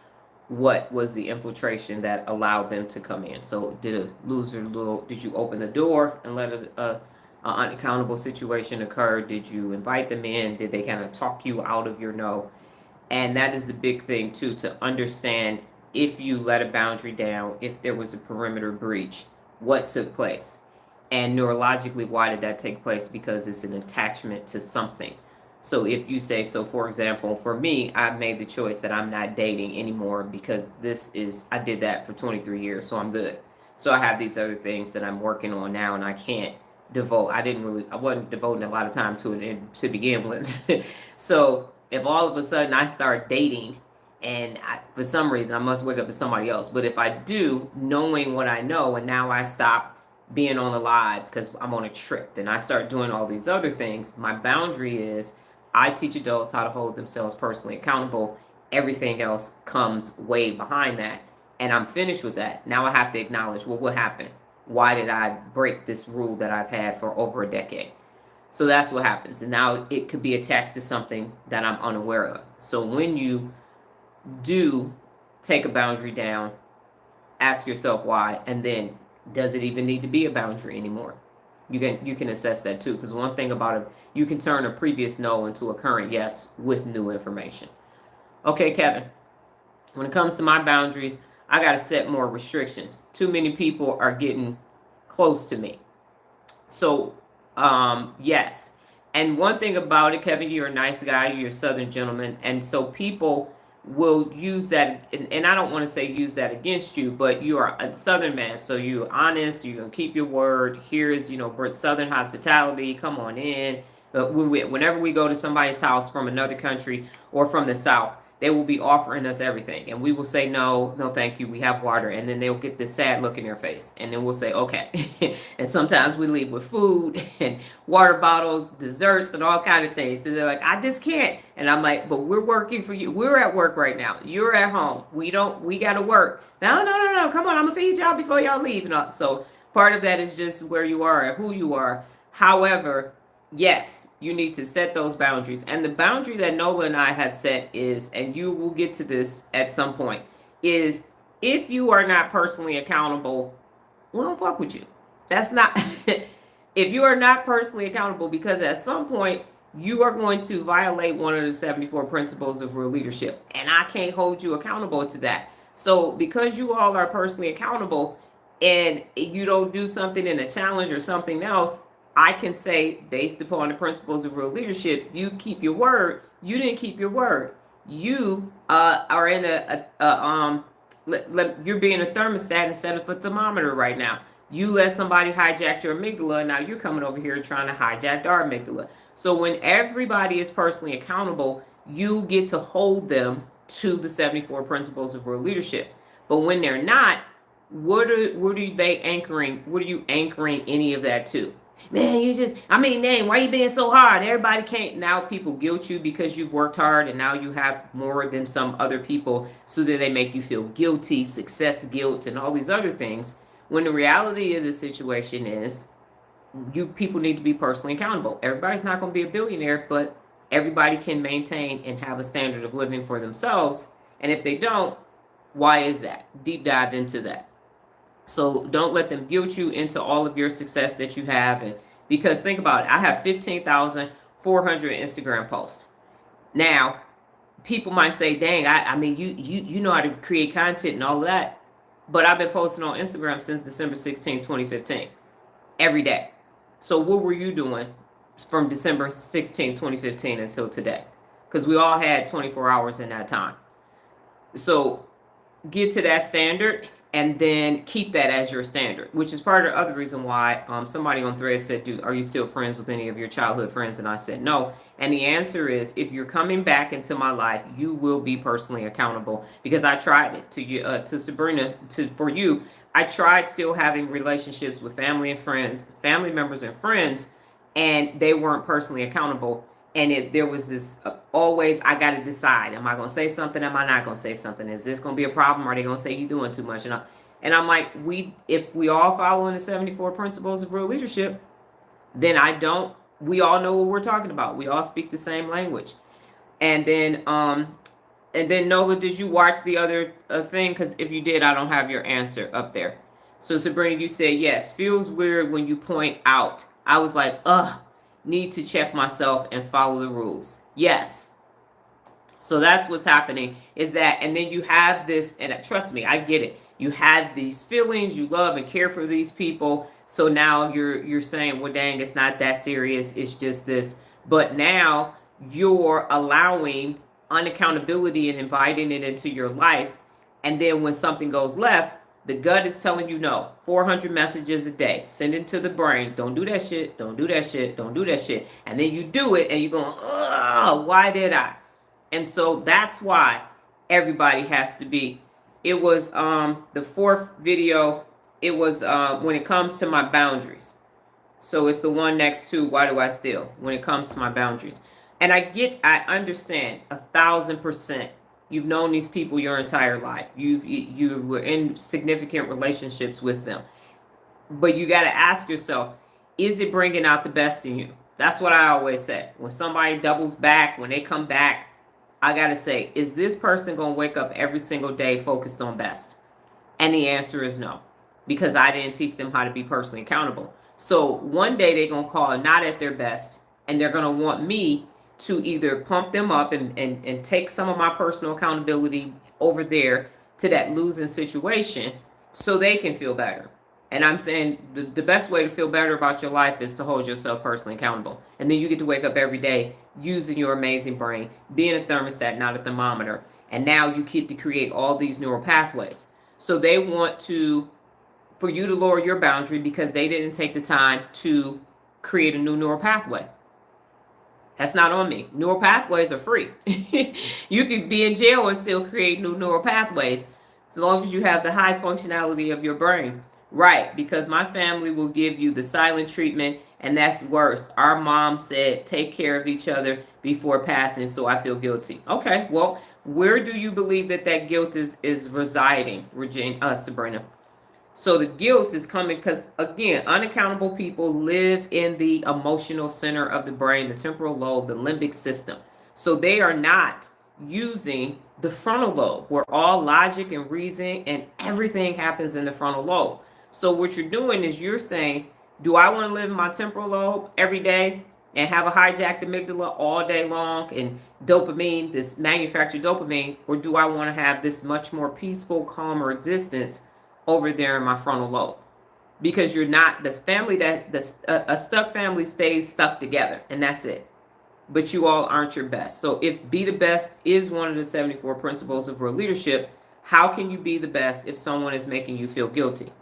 what was the infiltration that allowed them to come in. So did you open the door and let a unaccountable situation occur? Did you invite them in? Did they kind of talk you out of your no? And that is the big thing too, to understand if you let a boundary down, if there was a perimeter breach, what took place. And neurologically, why did that take place? Because it's an attachment to something. So if you say, so for example, for me, I made the choice that I'm not dating anymore because I did that for 23 years, so I'm good. So I have these other things that I'm working on now, and I can't I wasn't devoting a lot of time to it to begin with. So if all of a sudden I start dating and for some reason I must wake up as somebody else, but if I do, knowing what I know, and now I stop being on the lives because I'm on a trip and I start doing all these other things, my boundary is I teach adults how to hold themselves personally accountable. Everything else comes way behind that. And I'm finished with that. Now I have to acknowledge, well, what happened? Why did I break this rule that I've had for over a decade? So that's what happens. And now it could be attached to something that I'm unaware of. So when you do take a boundary down, ask yourself why, and then does it even need to be a boundary anymore? You can assess that too, because one thing about it, you can turn a previous no into a current yes with new information. Okay, Kevin, when it comes to my boundaries, I got to set more restrictions. Too many people are getting close to me. So, yes. And one thing about it, Kevin, you're a nice guy, you're a Southern gentleman. And so people will use that, and I don't want to say use that against you, but you are a Southern man. So you're honest, you're going to keep your word. Here's, Southern hospitality, come on in. But whenever we go to somebody's house from another country or from the South, they will be offering us everything. And we will say, no, no, thank you. We have water. And then they'll get this sad look in their face. And then we'll say, okay. And sometimes we leave with food and water bottles, desserts, and all kind of things. And they're like, I just can't. And I'm like, but we're working for you. We're at work right now. You're at home. We got to work. No. Come on. I'm going to feed y'all before y'all leave. And so part of that is just where you are and who you are. However, yes, you need to set those boundaries. And the boundary that Nola and I have set is, and you will get to this at some point, is if you are not personally accountable, we don't fuck with you. That's not, if you are not personally accountable, because at some point you are going to violate one of the 74 principles of real leadership. And I can't hold you accountable to that. So because you all are personally accountable and you don't do something in a challenge or something else, I can say, based upon the principles of real leadership, you keep your word. You didn't keep your word. You are in you're being a thermostat instead of a thermometer right now. You let somebody hijack your amygdala, now you're coming over here trying to hijack our amygdala. So when everybody is personally accountable, you get to hold them to the 74 principles of real leadership. But when they're not, what are you anchoring any of that to? Man, dang, why you being so hard? Everybody can't. Now people guilt you because you've worked hard and now you have more than some other people, so that they make you feel guilty, success guilt, and all these other things. When the reality of the situation is, you people need to be personally accountable. Everybody's not going to be a billionaire, but everybody can maintain and have a standard of living for themselves. And if they don't, why is that? Deep dive into that. So don't let them guilt you into all of your success that you have. And because think about it, I have 15,400 Instagram posts. Now, people might say, dang, I mean, you know how to create content and all of that. But I've been posting on Instagram since December 16, 2015, every day. So what were you doing from December 16, 2015 until today? Because we all had 24 hours in that time. So get to that standard and then keep that as your standard, which is part of the other reason why somebody on Thread said, are you still friends with any of your childhood friends? And I said, no. And the answer is, if you're coming back into my life, you will be personally accountable, because I tried it to Sabrina, for you. I tried still having relationships with family members and friends, and they weren't personally accountable. And there was this always, I got to decide, am I going to say something? Am I not going to say something? Is this going to be a problem? Are they going to say you're doing too much? And I'm like, if we all following the 74 principles of real leadership, then we all know what we're talking about. We all speak the same language. And then And then Nola, did you watch the other thing? Because if you did, I don't have your answer up there. So Sabrina, you said yes. Feels weird when you point out. I was like, ugh, need to check myself and follow the rules. Yes. So that's what's happening is that, and then you have this, and trust me, I get it. You had these feelings, you love and care for these people. So now you're saying, well, dang, it's not that serious. It's just this. But now you're allowing unaccountability and inviting it into your life. And then when something goes left, the gut is telling you no. 400 messages a day. Send it to the brain. Don't do that shit. Don't do that shit. Don't do that shit. And then you do it and you're going, ugh, why did I? And so that's why everybody has to be. It was the fourth video. It was when it comes to my boundaries. So it's the one next to why do I steal when it comes to my boundaries. And I understand 1,000%. You've known these people your entire life. You were in significant relationships with them. But you got to ask yourself, is it bringing out the best in you? That's what I always say. When somebody doubles back, when they come back, I got to say, is this person going to wake up every single day focused on best? And the answer is no, because I didn't teach them how to be personally accountable. So one day they're going to call not at their best, and they're going to want me to either pump them up and take some of my personal accountability over there to that losing situation so they can feel better. And I'm saying the best way to feel better about your life is to hold yourself personally accountable. And then you get to wake up every day using your amazing brain, being a thermostat, not a thermometer. And now you get to create all these neural pathways. So they want for you to lower your boundary because they didn't take the time to create a new neural pathway. That's not on me. Neural pathways are free. You could be in jail and still create new neural pathways as long as you have the high functionality of your brain. Right, because my family will give you the silent treatment, and that's worse. Our mom said, take care of each other before passing, so I feel guilty. Okay, well, where do you believe that guilt is residing, Sabrina? So the guilt is coming because, again, unaccountable people live in the emotional center of the brain, the temporal lobe, the limbic system. So they are not using the frontal lobe, where all logic and reason and everything happens in the frontal lobe. So what you're doing is you're saying, do I want to live in my temporal lobe every day and have a hijacked amygdala all day long and dopamine, this manufactured dopamine, or do I want to have this much more peaceful, calmer existence over there in my frontal lobe? Because you're not, this family, a stuck family stays stuck together, and that's it. But you all aren't your best. So if be the best is one of the 74 principles of real leadership, how can you be the best if someone is making you feel guilty?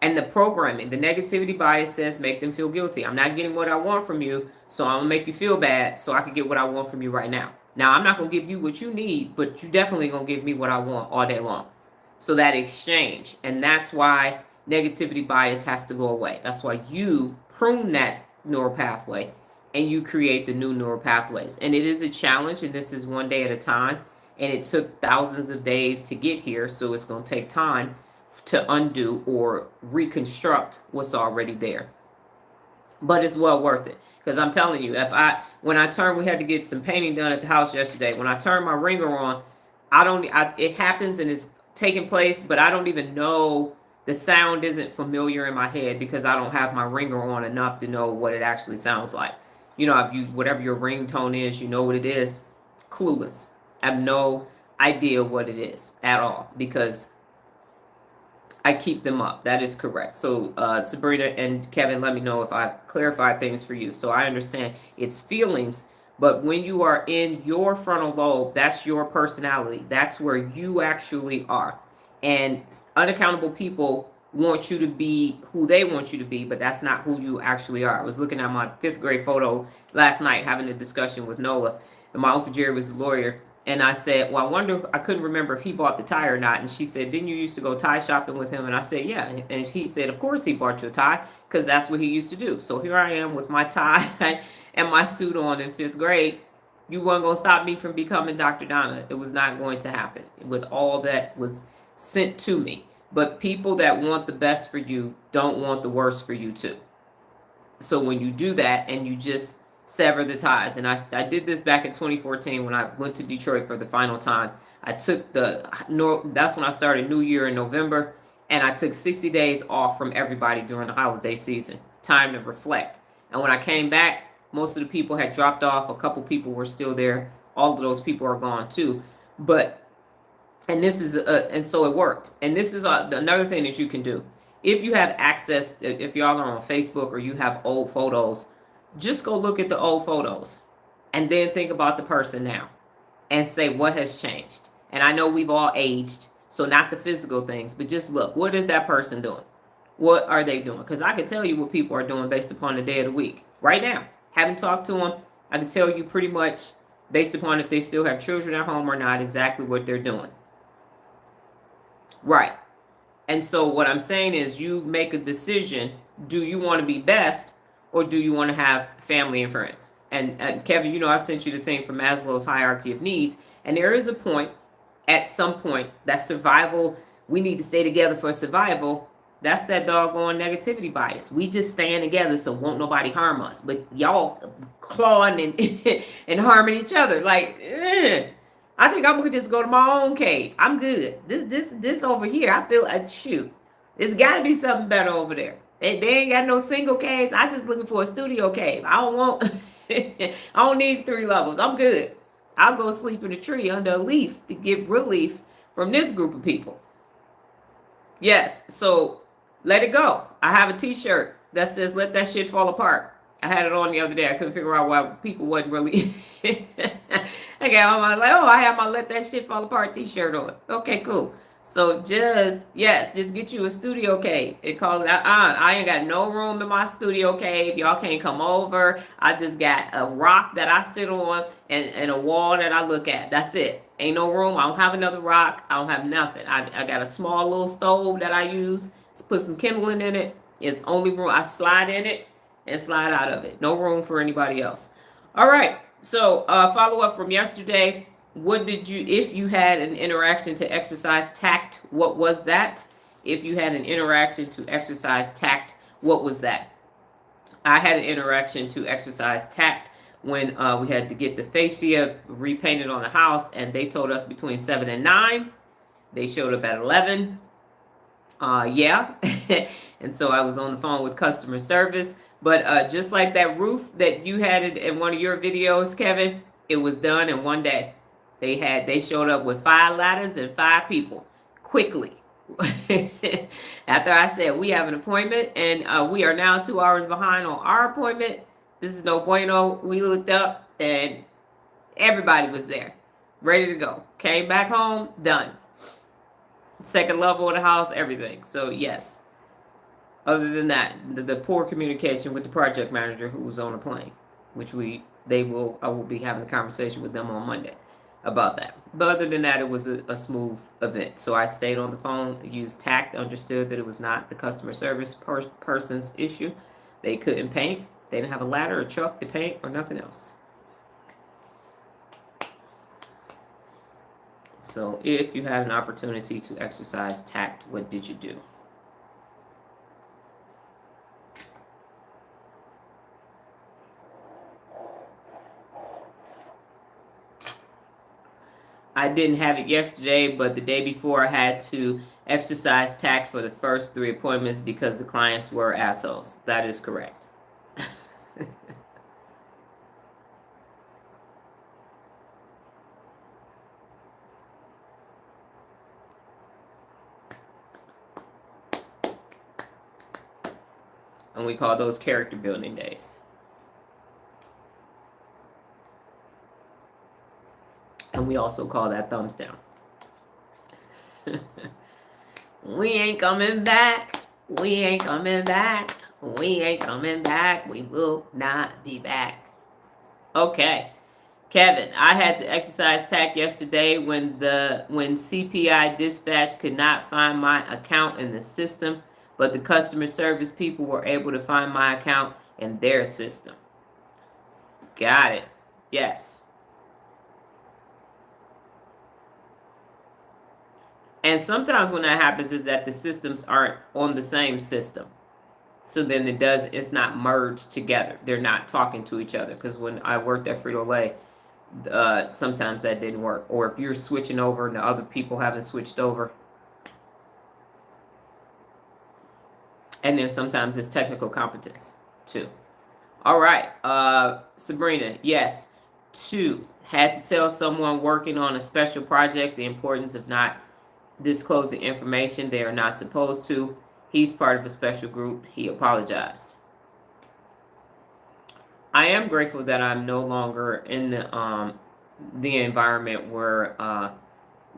And the programming, the negativity bias says make them feel guilty. I'm not getting what I want from you, so I'm going to make you feel bad so I can get what I want from you right now. Now, I'm not going to give you what you need, but you're definitely going to give me what I want all day long. So that exchange, and that's why negativity bias has to go away. That's why you prune that neural pathway and you create the new neural pathways. And it is a challenge, and this is one day at a time. And it took thousands of days to get here, so it's going to take time to undo or reconstruct what's already there. But it's well worth it, because I'm telling you, when I turned, we had to get some painting done at the house yesterday. When I turned my ringer on, it happens and it's taking place, but I don't even know, the sound isn't familiar in my head because I don't have my ringer on enough to know what it actually sounds like. You know, if you, whatever your ringtone is, you know what it is. Clueless. I have no idea what it is at all because I keep them up. That is correct. So Sabrina and Kevin, let me know if I clarified things for you. So I understand it's feelings, but when you are in your frontal lobe, that's your personality. That's where you actually are. And unaccountable people want you to be who they want you to be, but that's not who you actually are. I was looking at my 5th grade photo last night, having a discussion with Nola, and my Uncle Jerry was a lawyer. And I said, well, I wonder, I couldn't remember if he bought the tie or not. And she said, didn't you used to go tie shopping with him? And I said, yeah. And he said, of course he bought you a tie, because that's what he used to do. So here I am with my tie and my suit on in 5th grade. You weren't going to stop me from becoming Dr. Donna. It was not going to happen with all that was sent to me. But people that want the best for you don't want the worst for you too. So when you do that and you just sever the ties. And I did this back in 2014 when I went to Detroit for the final time. I took that's when I started New Year in November, and I took 60 days off from everybody during the holiday season, time to reflect. And when I came back, most of the people had dropped off. A couple people were still there. All of those people are gone too. But, and this is, and so it worked. And this is another thing that you can do. If you have access, if y'all are on Facebook or you have old photos, just go look at the old photos and then think about the person now and say what has changed. And I know we've all aged, so not the physical things, but just look, what is that person doing? What are they doing? Because I can tell you what people are doing based upon the day of the week. Right now, haven't talked to them, I can tell you pretty much based upon if they still have children at home or not, exactly what they're doing. Right. And so what I'm saying is you make a decision. Do you want to be best, or do you want to have family and friends? And Kevin, you know, I sent you the thing from Maslow's hierarchy of needs. And there is a point, at some point, that survival, we need to stay together for survival. That's that doggone negativity bias. We just stand together so won't nobody harm us. But y'all clawing and, and harming each other. Like, I think I'm gonna just go to my own cave. I'm good. This over here, I feel like shoot. There's got to be something better over there. They ain't got no single caves. I just looking for a studio cave. I don't want. I don't need 3 levels. I'm good. I'll go sleep in a tree under a leaf to get relief from this group of people. Yes. So let it go. I have a T-shirt that says "Let that shit fall apart." I had it on the other day. I couldn't figure out why people wasn't really. I got on like, oh, I have my "Let that shit fall apart" T-shirt on. Okay, cool. So just get you a studio cave. It calls it. I ain't got no room in my studio cave. Y'all can't come over. I just got a rock that I sit on and a wall that I look at. That's it. Ain't no room. I don't have another rock. I don't have nothing. I got a small little stove that I use to put some kindling in it. It's only room. I slide in it and slide out of it. No room for anybody else. All right. So follow up from yesterday. What did you, if you had an interaction to exercise tact, what was that? If you had an interaction to exercise tact, what was that? I had an interaction to exercise tact when we had to get the fascia repainted on the house, and they told us between 7 and 9. They showed up at 11. Yeah. And so I was on the phone with customer service. But just like that roof that you had it in one of your videos, Kevin, it was done in one day. They showed up with 5 ladders and 5 people quickly. After I said we have an appointment and we are now 2 hours behind on our appointment. This is no bueno. We looked up and everybody was there, ready to go. Came back home, done. Second level of the house, everything. So yes. Other than that, the poor communication with the project manager who was on the plane, which I will be having a conversation with them on Monday about that. But other than that, it was a smooth event. So I stayed on the phone, used tact, understood that it was not the customer service person's issue. They couldn't paint. They didn't have a ladder or truck to paint or nothing else. So if you had an opportunity to exercise tact, what did you do? I didn't have it yesterday, but the day before I had to exercise tact for the first 3 appointments because the clients were assholes. That is correct. And we call those character building days. And we also call that thumbs down. We ain't coming back. We ain't coming back. We ain't coming back. We will not be back. Okay. Kevin, I had to exercise tact yesterday when CPI dispatch could not find my account in the system, but the customer service people were able to find my account in their system. Got it. Yes. And sometimes when that happens is that the systems aren't on the same system. So then it's not merged together. They're not talking to each other. Because when I worked at Frito-Lay, sometimes that didn't work. Or if you're switching over and the other people haven't switched over. And then sometimes it's technical competence too. All right, Sabrina, yes. 2, had to tell someone working on a special project the importance of not disclosing information they are not supposed to. He's part of a special group. He apologized. I am grateful that I'm no longer in the environment where,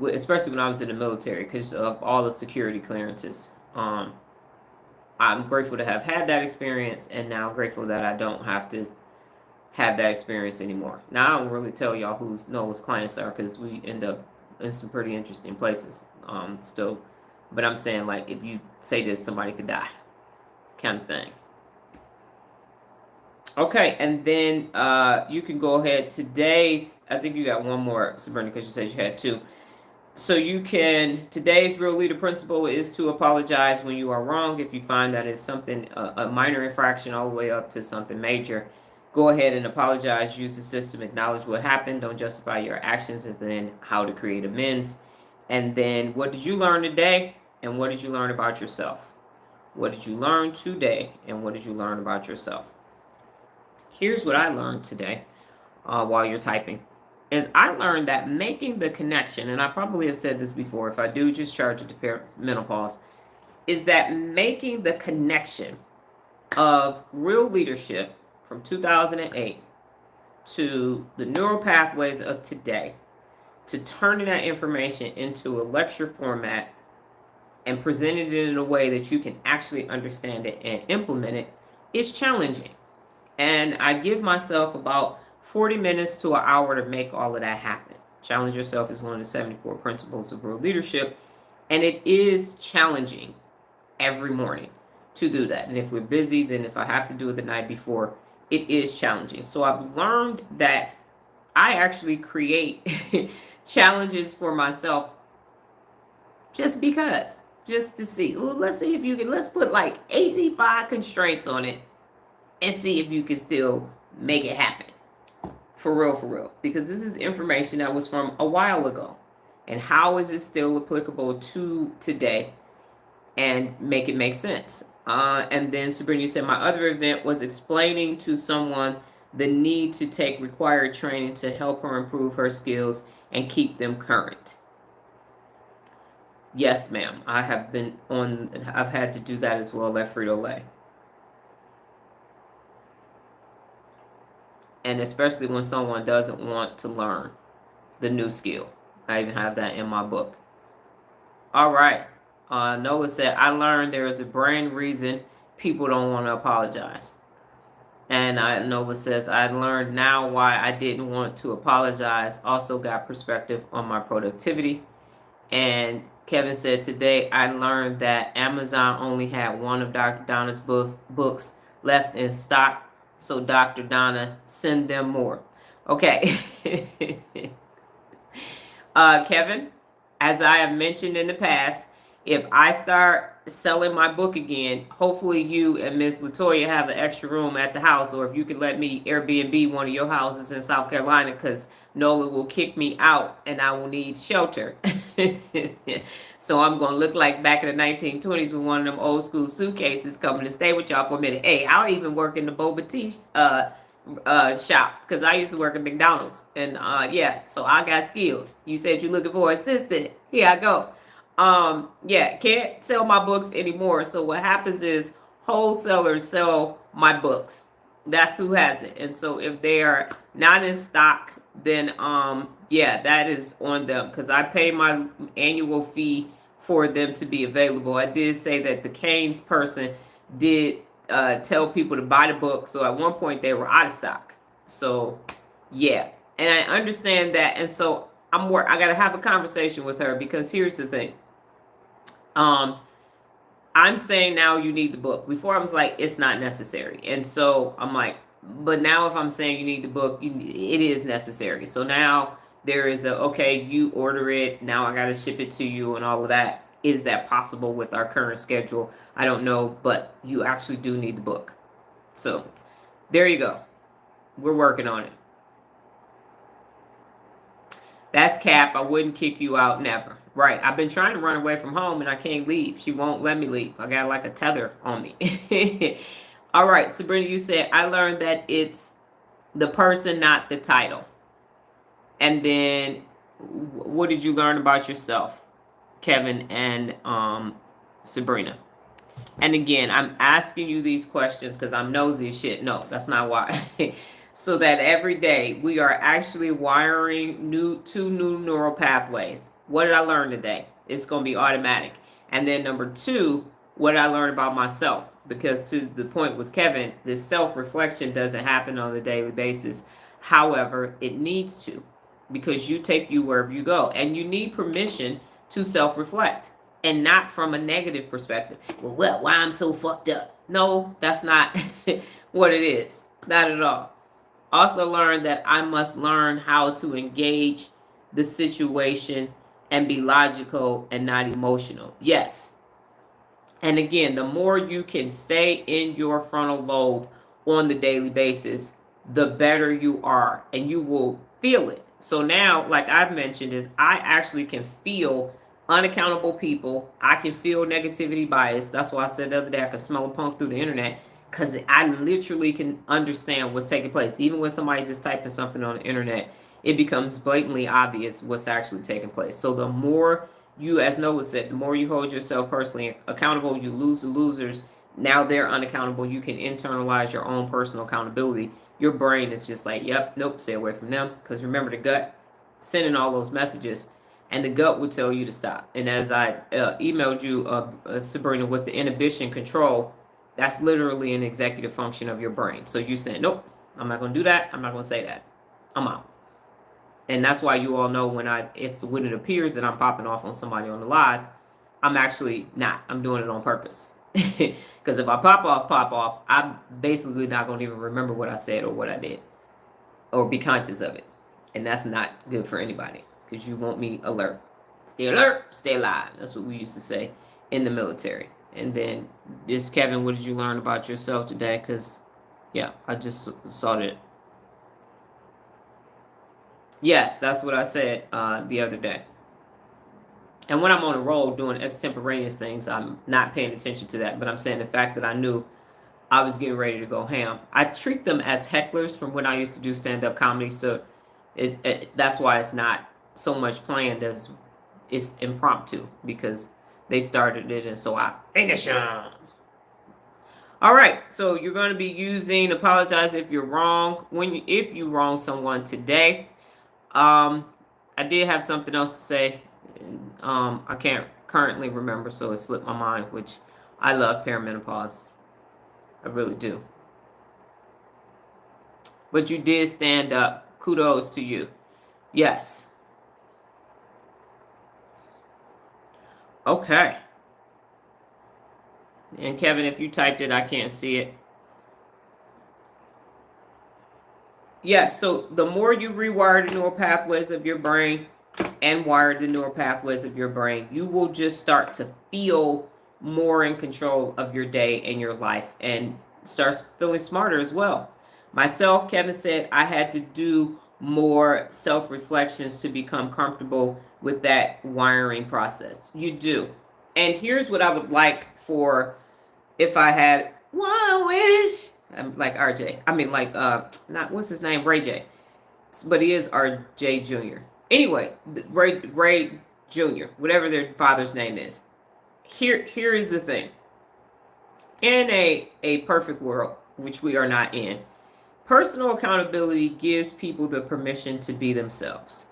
especially when I was in the military, because of all the security clearances. I'm grateful to have had that experience, and now grateful that I don't have to have that experience anymore. Now I don't really tell y'all who Noah's clients are, because we end up in some pretty interesting places still. But I'm saying, like, if you say this, somebody could die, kind of thing. Okay, and then you can go ahead. I think you got one more, Sabrina, because you said you had 2. So today's real leader principle is to apologize when you are wrong. If you find that it's something, a minor infraction all the way up to something major, go ahead and apologize. Use the system, acknowledge what happened. Don't justify your actions, and then how to create amends. And then, what did you learn today? And what did you learn about yourself? What did you learn today? And what did you learn about yourself? Here's what I learned today while you're typing. Is I learned that making the connection, and I probably have said this before, if I do, just charge it to menopause, is that making the connection of real leadership from 2008 to the neural pathways of today, to turning that information into a lecture format and presenting it in a way that you can actually understand it and implement it, is challenging. And I give myself about 40 minutes to an hour to make all of that happen. Challenge yourself is one of the 74 principles of real leadership. And it is challenging every morning to do that. And if we're busy, then if I have to do it the night before, it is challenging. So I've learned that I actually create challenges for myself just because, just to see. Well, let's see if you can, let's put like 85 constraints on it and see if you can still make it happen. For real. Because this is information that was from a while ago. And how is it still applicable to today? And make it make sense. And then Sabrina, you said my other event was explaining to someone the need to take required training to help her improve her skills and keep them current. Yes, ma'am. I've had to do that as well at Frito-Lay. And especially when someone doesn't want to learn the new skill. I even have that in my book. All right. Nola said, I learned there is a brain reason people don't want to apologize. And Nola says, I learned now why I didn't want to apologize. Also got perspective on my productivity. And Kevin said, today I learned that Amazon only had one of Dr. Donna's books left in stock. So Dr. Donna, send them more. Okay. Kevin, as I have mentioned in the past, if I start selling my book again, hopefully you and Miss Latoya have an extra room at the house, or if you could let me Airbnb one of your houses in South Carolina, because Nola will kick me out and I will need shelter. So I'm going to look like back in the 1920s with one of them old school suitcases coming to stay with y'all for a minute. Hey, I'll even work in the boba tea shop, because I used to work at McDonald's. And yeah, so I got skills. You said you're looking for an assistant. Here I go. Yeah, can't sell my books anymore. So what happens is wholesalers sell my books. That's who has it. And so if they are not in stock, then yeah, that is on them, because I pay my annual fee for them to be available. I did say that the Canes person did tell people to buy the book. So at one point they were out of stock. So yeah, and I understand that. And so I got to have a conversation with her, because here's the thing. I'm saying now you need the book. Before I was like, it's not necessary. And so I'm like, but now if I'm saying you need the book, it is necessary. So now there is okay, you order it. Now I got to ship it to you and all of that. Is that possible with our current schedule? I don't know, but you actually do need the book. So there you go. We're working on it. That's Cap. I wouldn't kick you out, never. Right. I've been trying to run away from home and I can't leave. She won't let me leave. I got like a tether on me. All right, Sabrina, you said, I learned that it's the person, not the title. And then what did you learn about yourself, Kevin and Sabrina? And again, I'm asking you these questions because I'm nosy as shit. No, that's not why. So that every day we are actually wiring two new neural pathways. What did I learn today? It's going to be automatic. And then number two, what did I learn about myself? Because to the point with Kevin, this self-reflection doesn't happen on a daily basis. However, it needs to, because you take you wherever you go, and you need permission to self-reflect, and not from a negative perspective. Well, why I'm so fucked up? No, that's not what it is. Not at all. Also learned that I must learn how to engage the situation and be logical and not emotional. Yes. And again, the more you can stay in your frontal lobe on the daily basis, the better you are, and you will feel it. So now, like I've mentioned, is I actually can feel unaccountable people. I can feel negativity bias. That's why I said the other day I could smell a punk through the internet, because I literally can understand what's taking place. Even when somebody just typing something on the internet, it becomes blatantly obvious what's actually taking place. So the more you, as Noah said, the more you hold yourself personally accountable, you lose the losers. Now they're unaccountable. You can internalize your own personal accountability. Your brain is just like, yep, nope, stay away from them. Because remember, the gut sending all those messages, and the gut will tell you to stop. And as I emailed you, Sabrina, with the inhibition control, that's literally an executive function of your brain. So you saying, nope, I'm not going to do that. I'm not going to say that. I'm out. And that's why you all know when it appears that I'm popping off on somebody on the live, I'm actually not. I'm doing it on purpose. Because if I pop off, I'm basically not going to even remember what I said or what I did, or be conscious of it. And that's not good for anybody, because you want me alert. Stay alert, stay alive. That's what we used to say in the military. And then just, Kevin, what did you learn about yourself today? Because, yeah, I just saw that. Yes, that's what I said the other day. And when I'm on a roll doing extemporaneous things, I'm not paying attention to that. But I'm saying the fact that I knew I was getting ready to go ham. I treat them as hecklers from when I used to do stand-up comedy. So that's why it's not so much planned as it's impromptu, because they started it, and so I finish them. All right, so you're going to be using apologize if you're wrong. If you wrong someone today. I did have something else to say. I can't currently remember, so it slipped my mind, which I love perimenopause. I really do. But you did stand up. Kudos to you. Yes. Okay. And Kevin, if you typed it, I can't see it. Yes, so the more you rewire the neural pathways of your brain and wire the neural pathways of your brain, you will just start to feel more in control of your day and your life, and start feeling smarter as well. Myself, Kevin said, I had to do more self-reflections to become comfortable with that wiring process. You do. And here's what I would like for, if I had one wish. I'm like RJ. I mean, like, not, what's his name? Ray J. But he is RJ Jr. Anyway, Ray Jr., whatever their father's name is. Here is the thing. In a perfect world, which we are not in, personal accountability gives people the permission to be themselves,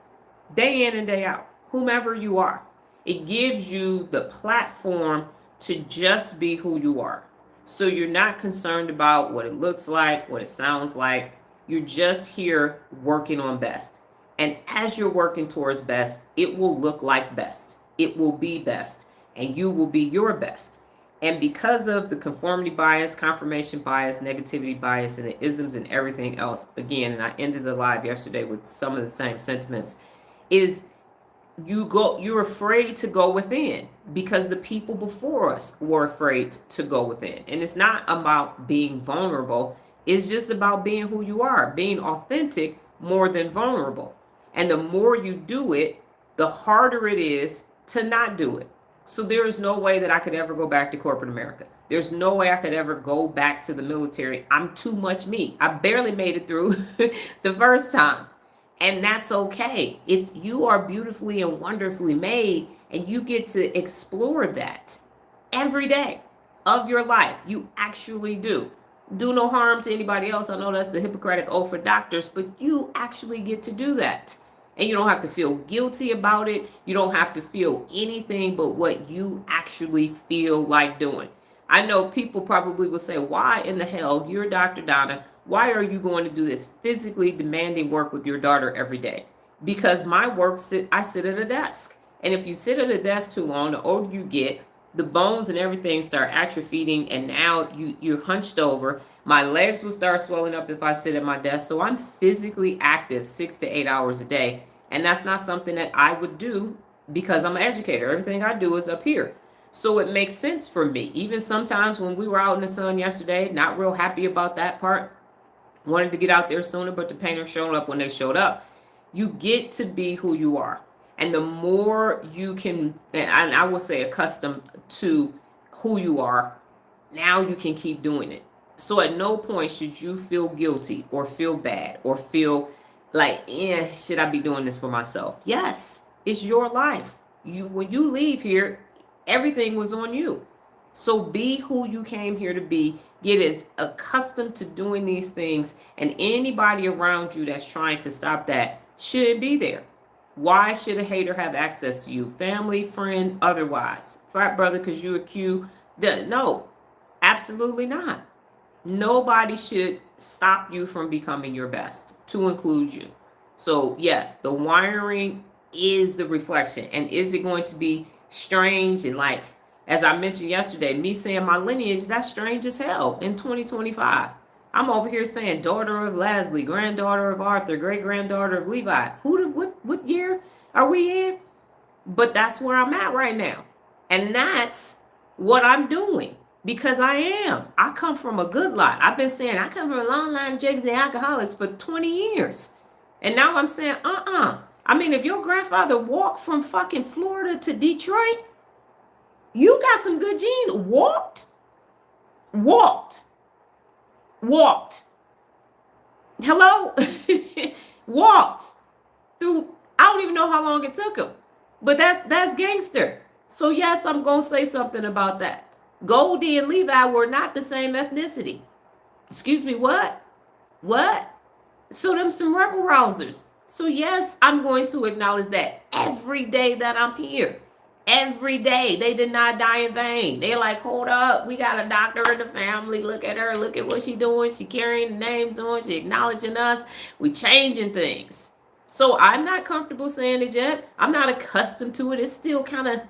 day in and day out, whomever you are. It gives you the platform to just be who you are. So you're not concerned about what it looks like, what it sounds like. You're just here working on best. And as you're working towards best, it will look like best. It will be best. And you will be your best. And because of the conformity bias, confirmation bias, negativity bias, and the isms and everything else, again, and I ended the live yesterday with some of the same sentiments, is you're afraid to go within because the people before us were afraid to go within. And it's not about being vulnerable. It's just about being who you are, being authentic more than vulnerable. And the more you do it, the harder it is to not do it. So there is no way that I could ever go back to corporate America. There's no way I could ever go back to the military. I'm too much me. I barely made it through the first time. And that's okay. It's you are beautifully and wonderfully made, and you get to explore that every day of your life. You actually do. Do no harm to anybody else. I know that's the Hippocratic oath for doctors, but you actually get to do that. And you don't have to feel guilty about it. You don't have to feel anything but what you actually feel like doing. I know people probably will say, why in the hell, you're Dr. Donna, why are you going to do this physically demanding work with your daughter every day? Because my work, I sit at a desk. And if you sit at a desk too long, the older you get, the bones and everything start atrophying, and now you're hunched over. My legs will start swelling up if I sit at my desk. So I'm physically active 6 to 8 hours a day. And that's not something that I would do because I'm an educator. Everything I do is up here. So it makes sense for me. Even sometimes when we were out in the sun yesterday, not real happy about that part. Wanted to get out there sooner, but the painters showed up when they showed up. You get to be who you are. And the more you can, and I will say accustomed to who you are, now you can keep doing it. So at no point should you feel guilty or feel bad or feel like, should I be doing this for myself? Yes, it's your life. When you leave here, everything was on you. So be who you came here to be. Get as accustomed to doing these things, and anybody around you that's trying to stop that shouldn't be there. Why should a hater have access to you? Family, friend, otherwise. Frat brother, because you a Q. No, absolutely not. Nobody should stop you from becoming your best, to include you. So yes, the wiring is the reflection. And is it going to be strange? And like, as I mentioned yesterday, me saying my lineage, that's strange as hell in 2025. I'm over here saying daughter of Leslie, granddaughter of Arthur, great-granddaughter of Levi. What year are we in? But that's where I'm at right now. And that's what I'm doing. Because I am. I come from a good lot. I've been saying I come from a long line of drugs and alcoholics for 20 years. And now I'm saying, I mean, if your grandfather walked from fucking Florida to Detroit, you got some good genes. Walked. Hello? Walked through, I don't even know how long it took him. But that's gangster. So yes, I'm going to say something about that. Goldie and Levi were not the same ethnicity. Excuse me, what? So them some rebel rousers. So yes, I'm going to acknowledge that every day that I'm here. Every day. They did not die in vain. They're like, hold up, we got a doctor in the family. Look at her. Look at what she doing. She carrying the names on. She acknowledging us. We changing things. So I'm not comfortable saying it yet. I'm not accustomed to it. It's still kind of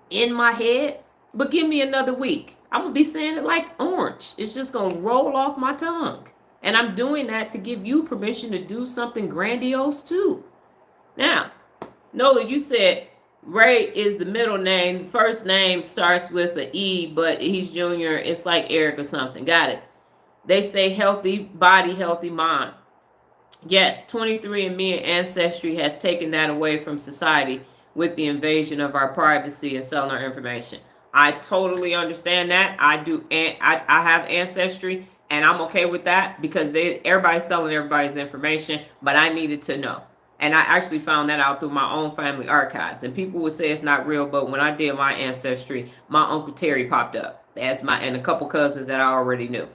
in my head. But give me another week. I'm going to be saying it like orange. It's just going to roll off my tongue. And I'm doing that to give you permission to do something grandiose too. Now, Nola, you said Ray is the middle name. The first name starts with an E, but he's junior. It's like Eric or something. Got it. They say healthy body, healthy mind. Yes, 23andMe and Ancestry has taken that away from society with the invasion of our privacy and selling our information. I totally understand that. I do. I have Ancestry, and I'm okay with that because everybody's selling everybody's information, but I needed to know. And I actually found that out through my own family archives. And people would say it's not real, but when I did my Ancestry, my Uncle Terry popped up and a couple cousins that I already knew.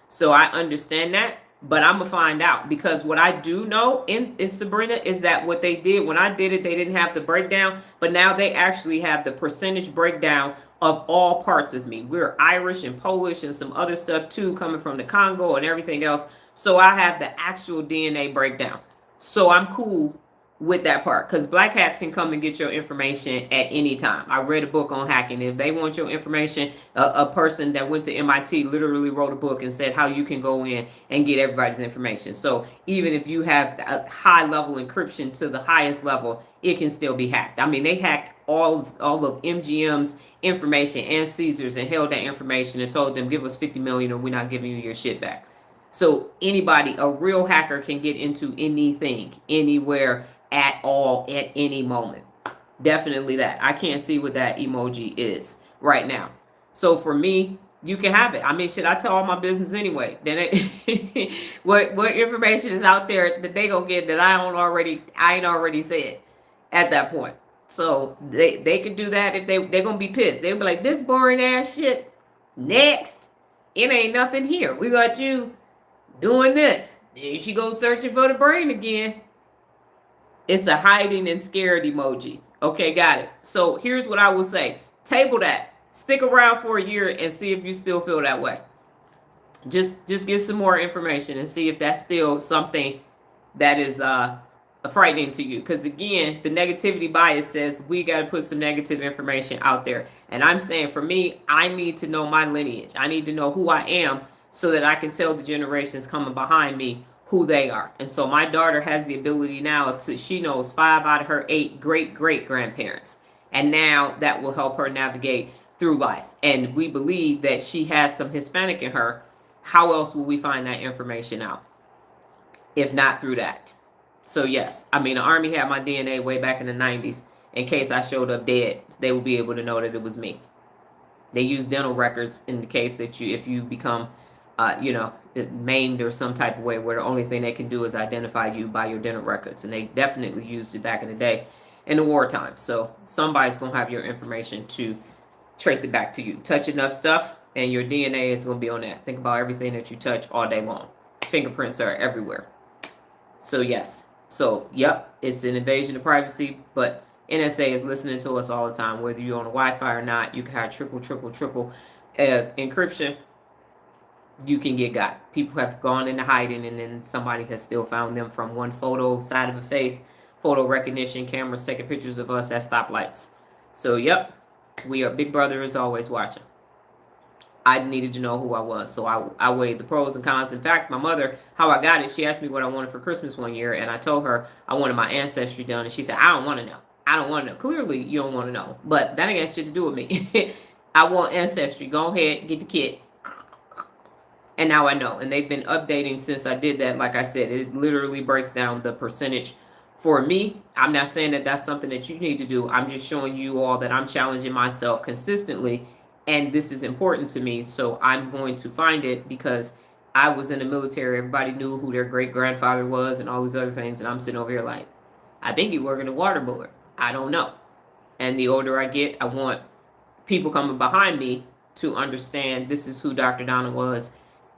So I understand that, but I'm gonna find out, because what I do know in Sabrina is that what they did when I did it, they didn't have the breakdown, but now they actually have the percentage breakdown of all parts of me. We're Irish and Polish and some other stuff too, coming from the Congo and everything else. So I have the actual DNA breakdown. So I'm cool with that part, because black hats can come and get your information at any time. I read a book on hacking. If they want your information, a person that went to MIT literally wrote a book and said how you can go in and get everybody's information. So even if you have a high level encryption to the highest level, it can still be hacked. I mean, they hacked all of MGM's information and Caesars and held that information and told them, give us 50 million or we're not giving you your shit back. So anybody, a real hacker, can get into anything, anywhere, at all, at any moment. Definitely that. I can't see what that emoji is right now. So for me, you can have it. I mean, shit, I tell all my business anyway. Then what information is out there that they gonna get that I ain't already said at that point. So they could do that if they're gonna be pissed. They'll be like, this boring ass shit. Next. It ain't nothing here. We got you doing this. There she goes searching for the brain again. It's a hiding and scared emoji. Okay, got it. So here's what I will say. Table that. Stick around for a year and see if you still feel that way. Just get some more information and see if that's still something that is frightening to you. Because again, the negativity bias says we got to put some negative information out there. And I'm saying for me, I need to know my lineage. I need to know who I am so that I can tell the generations coming behind me who they are. And so my daughter has the ability now she knows 5 out of her 8 great-great-grandparents. And now that will help her navigate through life. And we believe that she has some Hispanic in her. How else will we find that information out? If not through that. So yes, I mean, the Army had my DNA way back in the 90s. In case I showed up dead, they will be able to know that it was me. They use dental records in the case that if you become maimed or some type of way where the only thing they can do is identify you by your dental records. And they definitely used it back in the day in the wartime. So somebody's going to have your information to trace it back to you. Touch enough stuff and your DNA is going to be on that. Think about everything that you touch all day long. Fingerprints are everywhere. So yes. So, yep, it's an invasion of privacy, but NSA is listening to us all the time. Whether you're on a Wi-Fi or not, you can have triple encryption. You can get got. People have gone into hiding and then somebody has still found them from one photo, side of a face, photo recognition, cameras taking pictures of us at stoplights. So, yep, Big Brother is always watching. I needed to know who I was, so I weighed the pros and cons. In fact, my mother, how I got it, she asked me what I wanted for Christmas one year, and I told her I wanted my ancestry done, and she said, I don't want to know. I don't want to know. Clearly, you don't want to know, but that ain't got shit to do with me. I want ancestry. Go ahead, get the kit. And now I know, and they've been updating since I did that. Like I said, it literally breaks down the percentage for me. I'm not saying that that's something that you need to do. I'm just showing you all that I'm challenging myself consistently. And this is important to me, so I'm going to find it because I was in the military. Everybody knew who their great-grandfather was and all these other things. And I'm sitting over here like, I think you work in the water board. I don't know. And the older I get, I want people coming behind me to understand this is who Dr. Donna was.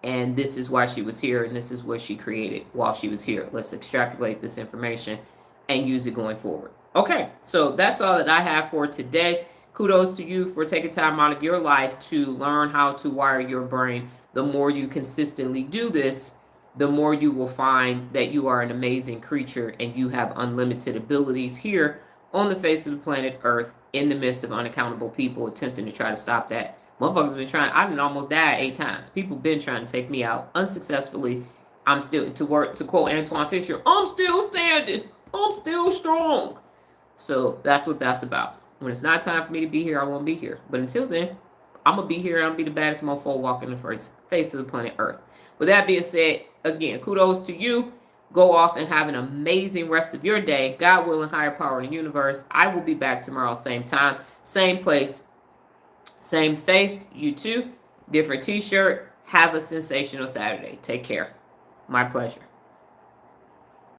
And this is why she was here. And this is what she created while she was here. Let's extrapolate this information and use it going forward. Okay, so that's all that I have for today. Kudos to you for taking time out of your life to learn how to wire your brain. The more you consistently do this, the more you will find that you are an amazing creature and you have unlimited abilities here on the face of the planet Earth in the midst of unaccountable people attempting to try to stop that. Motherfuckers been trying. I've almost died 8 times. People been trying to take me out unsuccessfully. I'm still, to quote Antoine Fisher, I'm still standing. I'm still strong. So that's what that's about. When it's not time for me to be here, I won't be here. But until then, I'm going to be here and I'll be the baddest mofo walking the face of the planet Earth. With that being said, again, kudos to you. Go off and have an amazing rest of your day. God willing, higher power in the universe. I will be back tomorrow, same time, same place, same face. You too. Different t-shirt. Have a sensational Saturday. Take care. My pleasure.